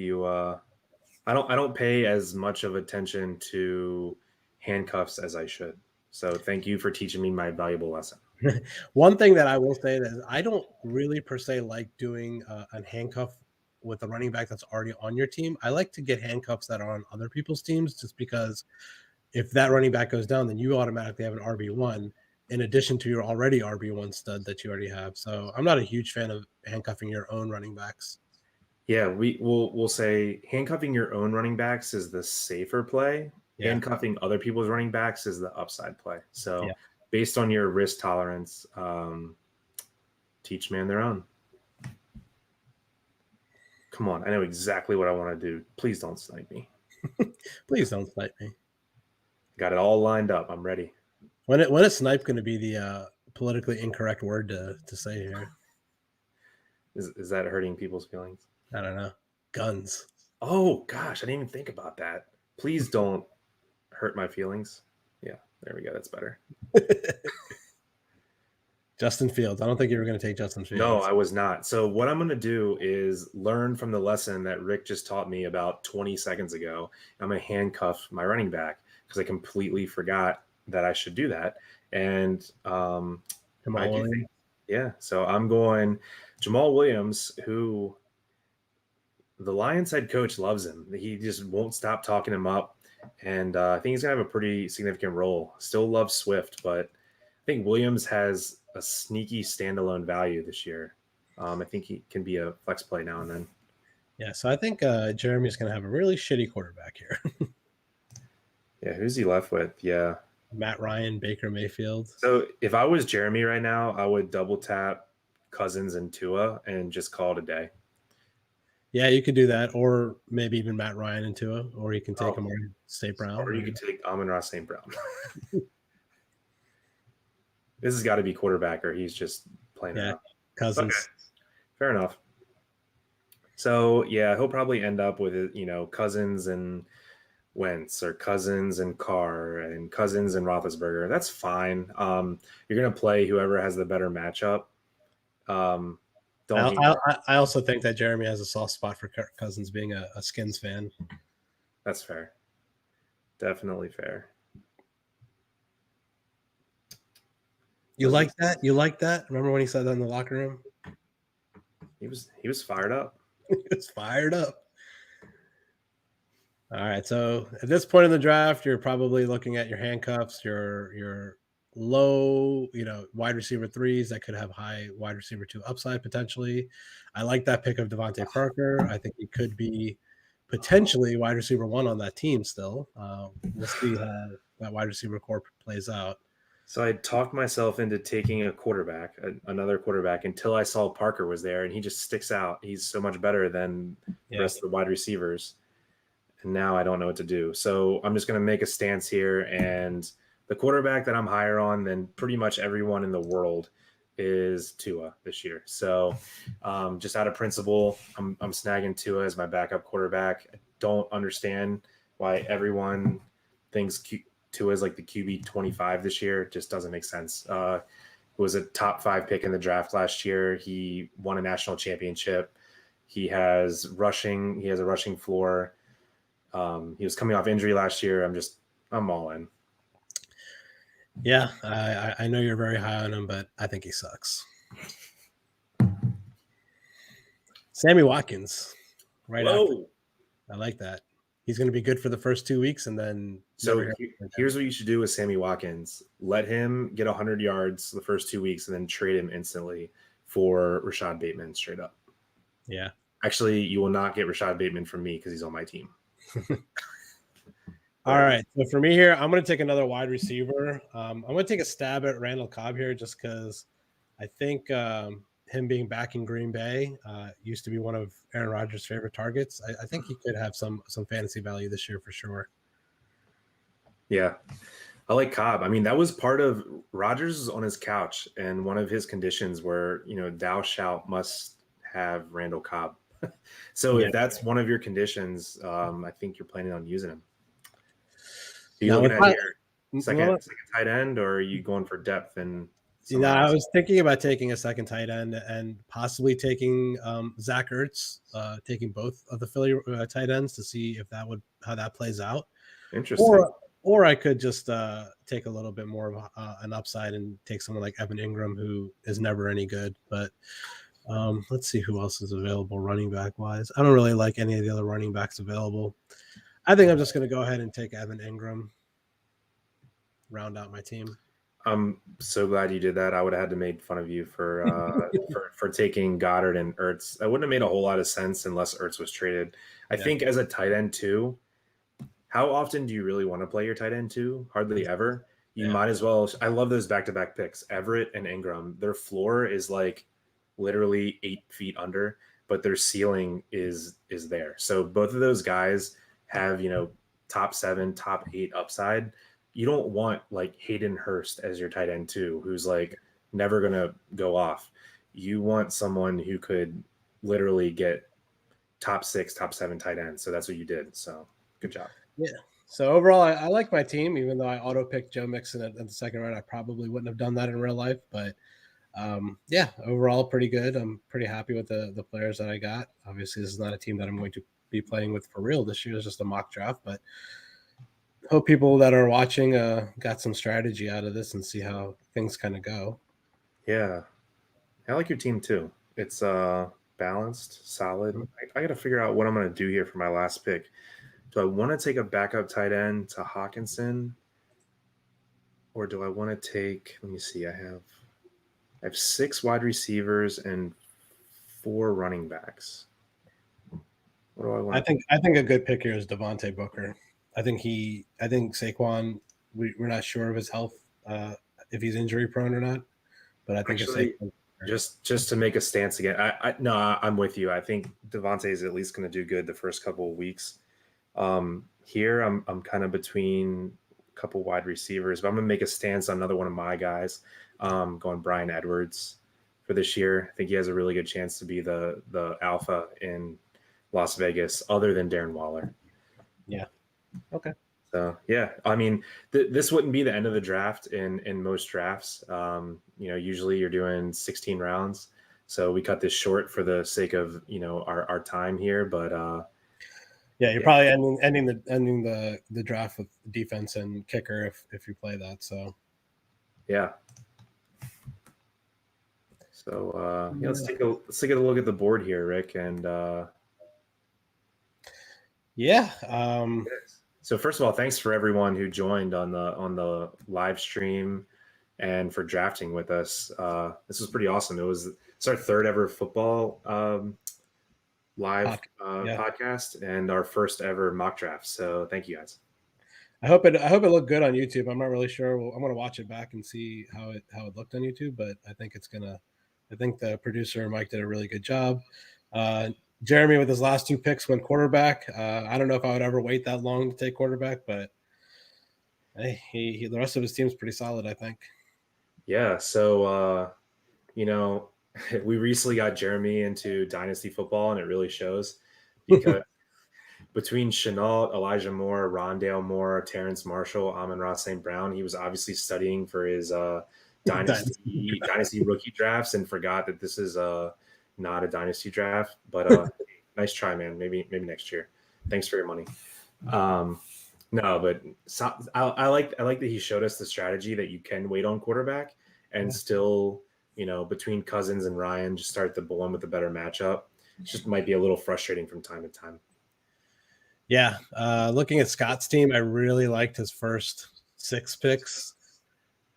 I don't pay as much of attention to handcuffs as I should. So thank you for teaching me my valuable lesson. One thing that I will say is I don't really per se like doing a handcuff with a running back that's already on your team. I like to get handcuffs that are on other people's teams just because if that running back goes down, then you automatically have an RB1 in addition to your already RB1 stud that you already have. So I'm not a huge fan of handcuffing your own running backs. Yeah, we'll say handcuffing your own running backs is the safer play. Yeah. Handcuffing other people's running backs is the upside play. So based on your risk tolerance, teach man their own. Come on, I know exactly what I want to do. Please don't snipe me. Please don't snipe me. Got it all lined up. I'm ready. When is snipe going to be the politically incorrect word to say here? Is that hurting people's feelings? I don't know. Guns. Oh gosh, I didn't even think about that. Please don't hurt my feelings. Yeah, there we go. That's better. Justin Fields. I don't think you were going to take Justin Fields. No, I was not. So what I'm going to do is learn from the lesson that Rick just taught me about 20 seconds ago. I'm going to handcuff my running back because I completely forgot that I should do that. And Jamal Williams. So I'm going Jamal Williams, who the Lions head coach loves him. He just won't stop talking him up. And I think he's going to have a pretty significant role. Still loves Swift, but I think Williams has a sneaky standalone value this year. I think he can be a flex play now and then. Yeah, so I think Jeremy's going to have a really shitty quarterback here. Yeah, who's he left with? Yeah. Matt Ryan, Baker Mayfield. So if I was Jeremy right now, I would double tap Cousins and Tua and just call it a day. Yeah, you could do that, or maybe even Matt Ryan and Tua, or you can take Amon-Ra St. Brown. Or you could take Amon-Ra St. Brown. This has got to be quarterback, or he's just playing out. Cousins. Okay. Fair enough. So, yeah, he'll probably end up with, Cousins and Wentz or Cousins and Carr and Cousins and Roethlisberger. That's fine. You're going to play whoever has the better matchup. I also think that Jeremy has a soft spot for Kirk Cousins being a Skins fan. That's fair. Definitely fair. You like that? You like that? Remember when he said that in the locker room? He was fired up. He was fired up. All right. So at this point in the draft, you're probably looking at your handcuffs, your low, wide receiver 3s that could have high wide receiver 2 upside potentially. I like that pick of Devontae Parker. I think he could be potentially wide receiver 1 on that team still. We'll see how that wide receiver core plays out. So I talked myself into taking another quarterback until I saw Parker was there, and he just sticks out. He's so much better than the rest of the wide receivers. And now I don't know what to do. So I'm just going to make a stance here, and the quarterback that I'm higher on than pretty much everyone in the world is Tua this year. So just out of principle, I'm snagging Tua as my backup quarterback. I don't understand why everyone thinks Tua is like the QB 25 this year. It just doesn't make sense. He was a top 5 pick in the draft last year. He won a national championship. He has a rushing floor. He was coming off injury last year. I'm all in. Yeah, I know you're very high on him, but I think he sucks. Sammy Watkins, right? Whoa. I like that. he's going to be good for the first 2 weeks and then never So hear from him again. here's what you should do with Sammy Watkins. Let him get 100 yards the first 2 weeks and then trade him instantly for Rashad Bateman straight up. Yeah. Actually, you will not get Rashad Bateman from me because he's on my team. All right. So for me here, I'm going to take another wide receiver. I'm going to take a stab at Randall Cobb here just because I think him being back in Green Bay used to be one of Aaron Rodgers' favorite targets. I think he could have some fantasy value this year for sure. Yeah. I like Cobb. I mean, that was part of Rodgers on his couch, and one of his conditions were, thou shalt must have Randall Cobb. So Yeah. if that's one of your conditions, I think you're planning on using him. Are you Now, looking if at I, here second tight end, or are you going for depth and somewhere I else? was thinking about taking a second tight end and possibly taking Zach Ertz, taking both of the Philly tight ends to see if how that plays out. Interesting. Or I could just take a little bit more of an upside and take someone like Evan Ingram, who is never any good. But let's see who else is available running back wise. I don't really like any of the other running backs available. I think I'm just going to go ahead and take Evan Ingram, round out my team. I'm so glad you did that. I would have had to make fun of you for for taking Goddard and Ertz. That wouldn't have made a whole lot of sense unless Ertz was traded. I think as a tight end too, how often do you really want to play your tight end too? Hardly ever. You might as well. I love those back-to-back picks. Everett and Ingram, their floor is like literally 8 feet under, but their ceiling is there. So both of those guys have, top 7, top 8 upside. You don't want like Hayden Hurst as your tight end too, who's like never gonna go off. You want someone who could literally get top 6, top 7 tight ends. So that's what you did. So good job. Yeah. So overall, I like my team, even though I auto picked Joe Mixon at the second round. I probably wouldn't have done that in real life, but yeah, overall pretty good. I'm pretty happy with the players that I got. Obviously, this is not a team that I'm going to be playing with for real this year. It's just a mock draft, but hope people that are watching got some strategy out of this and see how things kind of go. Yeah, I like your team too. It's balanced, solid. I got to figure out what I'm going to do here for my last pick. Do I want to take a backup tight end to Hawkinson, or do I want to take? Let me see. I have 6 wide receivers and 4 running backs. What do I want? I think a good pick here is Devontae Booker. I think Saquon. We're not sure of his health, if he's injury prone or not. But I think Actually, just to make a stance again, I'm with you. I think Devontae is at least going to do good the first couple of weeks. Here I'm kind of between a couple wide receivers, but I'm gonna make a stance on another one of my guys. Going Bryan Edwards for this year. I think he has a really good chance to be the alpha in Las Vegas, other than Darren Waller. Yeah. Okay. So yeah, I mean, this wouldn't be the end of the draft in most drafts. Usually you're doing 16 rounds, so we cut this short for the sake of our time here. But yeah, you're probably ending the draft with defense and kicker if you play that. So yeah. So let's take a look at the board here, Rick, and yeah. So first of all, thanks for everyone who joined on the live stream and for drafting with us. This was pretty awesome. It's our 3rd ever football live podcast and our first ever mock draft. So thank you guys. I hope it looked good on YouTube. I'm not really sure. I'm going to watch it back and see how it looked on YouTube, but I think the producer Mike did a really good job. Jeremy with his last 2 picks went quarterback. I don't know if I would ever wait that long to take quarterback, but hey, the rest of his team's pretty solid, I think. Yeah. So we recently got Jeremy into dynasty football, and it really shows because between Chenault, Elijah Moore, Rondale Moore, Terrence Marshall, Amon-Ra St. Brown, he was obviously studying for his dynasty rookie drafts and forgot that this is not a dynasty draft. But nice try, man. Maybe next year. Thanks for your money. No, but I like that he showed us the strategy that you can wait on quarterback and still, between Cousins and Ryan, just start the one with the better matchup. It just might be a little frustrating from time to time. Yeah, looking at Scott's team, I really liked his first 6 picks.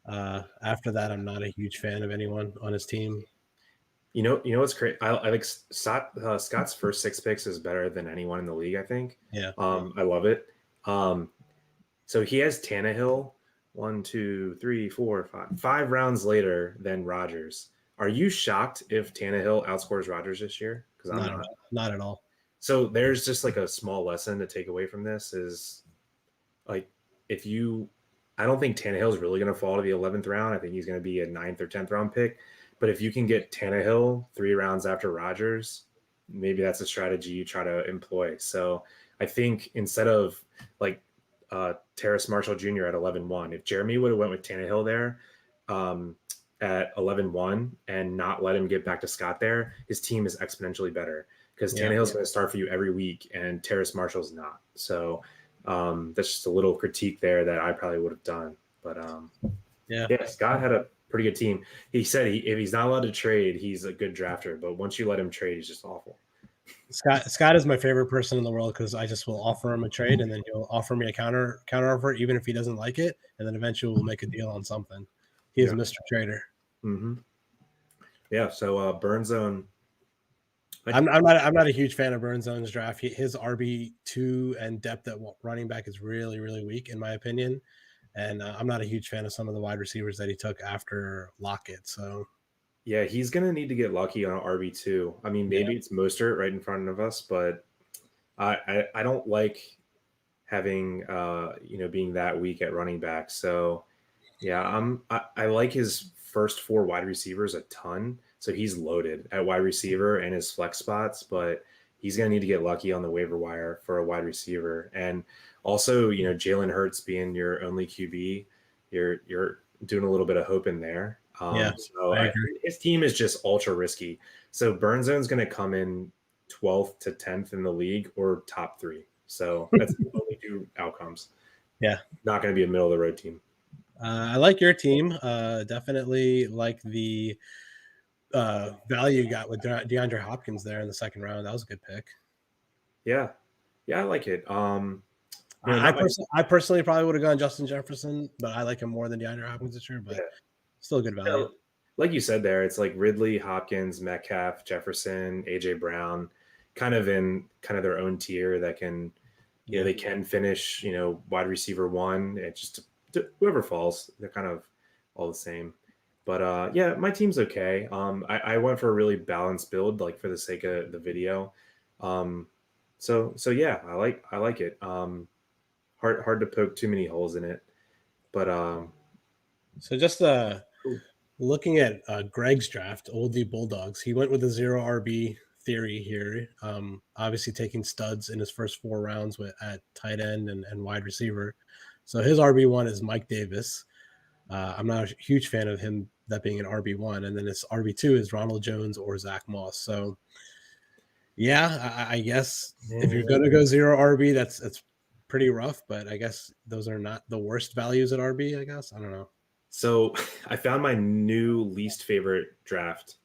After that, I'm not a huge fan of anyone on his team. You know what's great? I think Scott's first 6 picks is better than anyone in the league. I think. Yeah, I love it. So he has Tannehill 5 rounds later than Rodgers. Are you shocked if Tannehill outscores Rodgers this year? Because I'm not at not. all. Not at all. So there's just like a small lesson to take away from this is like if you I don't think Tannehill's really going to fall to the 11th round. I think he's going to be a 9th or 10th round pick. But if you can get Tannehill 3 rounds after Rodgers, maybe that's a strategy you try to employ. So I think instead of like Terrace Marshall Jr. at 11-1, if Jeremy would have went with Tannehill there um, at 11-1 and not let him get back to Scott there, his team is exponentially better because Yeah. Tannehill's going to start for you every week and Terrace Marshall's not. So that's just a little critique there that I probably would have done. But Yeah. Scott had a pretty good team. He said if he's not allowed to trade, he's a good drafter. But once you let him trade, he's just awful. Scott is my favorite person in the world because I just will offer him a trade and then he'll offer me a counter offer even if he doesn't like it, and then eventually we'll make a deal on something. He is Mr. Trader. Mm-hmm. Yeah. So Burn Zone. I'm not a huge fan of Burn Zone's draft. His RB2 and depth at running back is really, really weak in my opinion. And I'm not a huge fan of some of the wide receivers that he took after Lockett. So yeah, he's gonna need to get lucky on RB2. I mean, maybe it's Mostert right in front of us, but I don't like having being that weak at running back. So yeah, I like his first 4 wide receivers a ton. So he's loaded at wide receiver and his flex spots, but he's gonna need to get lucky on the waiver wire for a wide receiver. And also, Jalen Hurts being your only QB, you're doing a little bit of hope in there. So I agree. his team is just ultra risky. So Burnzone's going to come in 12th to 10th in the league or top 3. So that's the only 2 outcomes. Yeah. Not going to be a middle of the road team. I like your team. Definitely like the value you got with DeAndre Hopkins there in the second round. That was a good pick. Yeah. Yeah, I like it. I personally probably would have gone Justin Jefferson, but I like him more than DeAndre Hopkins this year, but still a good value. Like you said there, it's like Ridley, Hopkins, Metcalf, Jefferson, AJ Brown, kind of in their own tier that can, they can finish, wide receiver 1. It's just whoever falls, they're kind of all the same. But my team's okay. I went for a really balanced build, like for the sake of the video. So yeah, I like it. Hard to poke too many holes in it, but so just looking at Greg's draft, Oldie Bulldogs, he went with a 0 RB theory here. Obviously taking studs in his first 4 rounds at tight end and wide receiver. So his RB1 is Mike Davis. I'm not a huge fan of him that being an RB1, and then his RB2 is Ronald Jones or Zach Moss. So yeah, I guess if you're gonna go 0 RB, that's pretty rough. But I guess those are not the worst values at RB. I guess I don't know. So I found my new least favorite draft.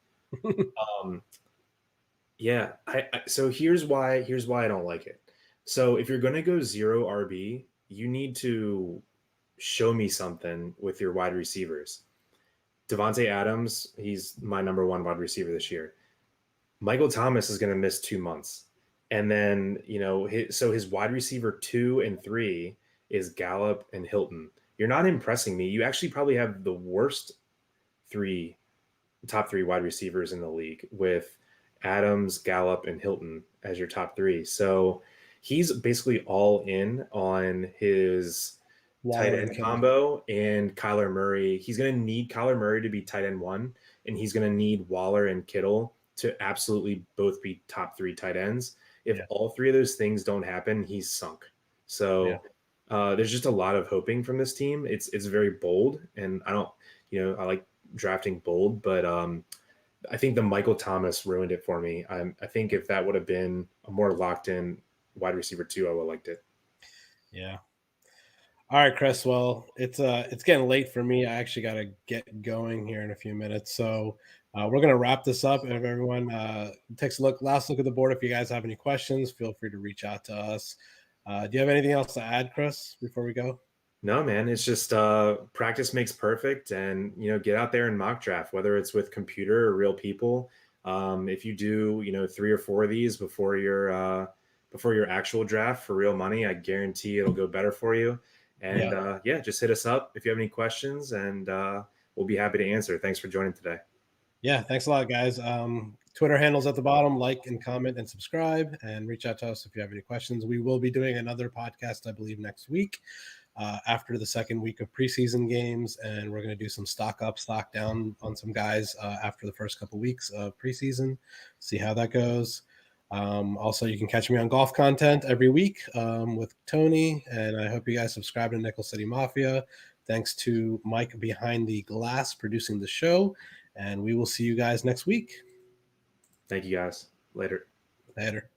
So here's why I don't like it. So if you're going to go 0 RB, you need to show me something with your wide receivers. Devontae Adams, he's my number 1 wide receiver this year. Michael Thomas is going to miss 2 months. And then, his wide receiver 2 and 3 is Gallup and Hilton. You're not impressing me. You actually probably have the worst top 3 wide receivers in the league with Adams, Gallup, and Hilton as your top 3. So he's basically all in on his tight end combo and Kyler Murray. He's going to need Kyler Murray to be tight end 1, and he's going to need Waller and Kittle to absolutely both be top 3 tight ends. If all 3 of those things don't happen, he's sunk. So there's just a lot of hoping from this team. It's very bold, and I don't, I like drafting bold, but I think the Michael Thomas ruined it for me. I think if that would have been a more locked in wide receiver 2, I would have liked it. Yeah. All right, Chris. Well, it's getting late for me. I actually got to get going here in a few minutes. So we're going to wrap this up. And if everyone takes a last look at the board, if you guys have any questions, feel free to reach out to us. Do you have anything else to add, Chris, before we go? No, man, it's just practice makes perfect, and get out there and mock draft, whether it's with computer or real people. If you do, 3 or 4 of these before your actual draft for real money, I guarantee it'll go better for you. And yeah, just hit us up if you have any questions, and we'll be happy to answer. Thanks for joining today. Yeah, thanks a lot, guys. Twitter handles at the bottom. Like and comment and subscribe, and reach out to us if you have any questions. We will be doing another podcast, I believe, next week after the second week of preseason games, and we're going to do some stock up, stock down on some guys after the first couple weeks of preseason. See how that goes. Also, you can catch me on golf content every week with Tony, and I hope you guys subscribe to Nickel City Mafia. Thanks to Mike behind the glass producing the show, and we will see you guys next week. Thank you, guys. Later. Later.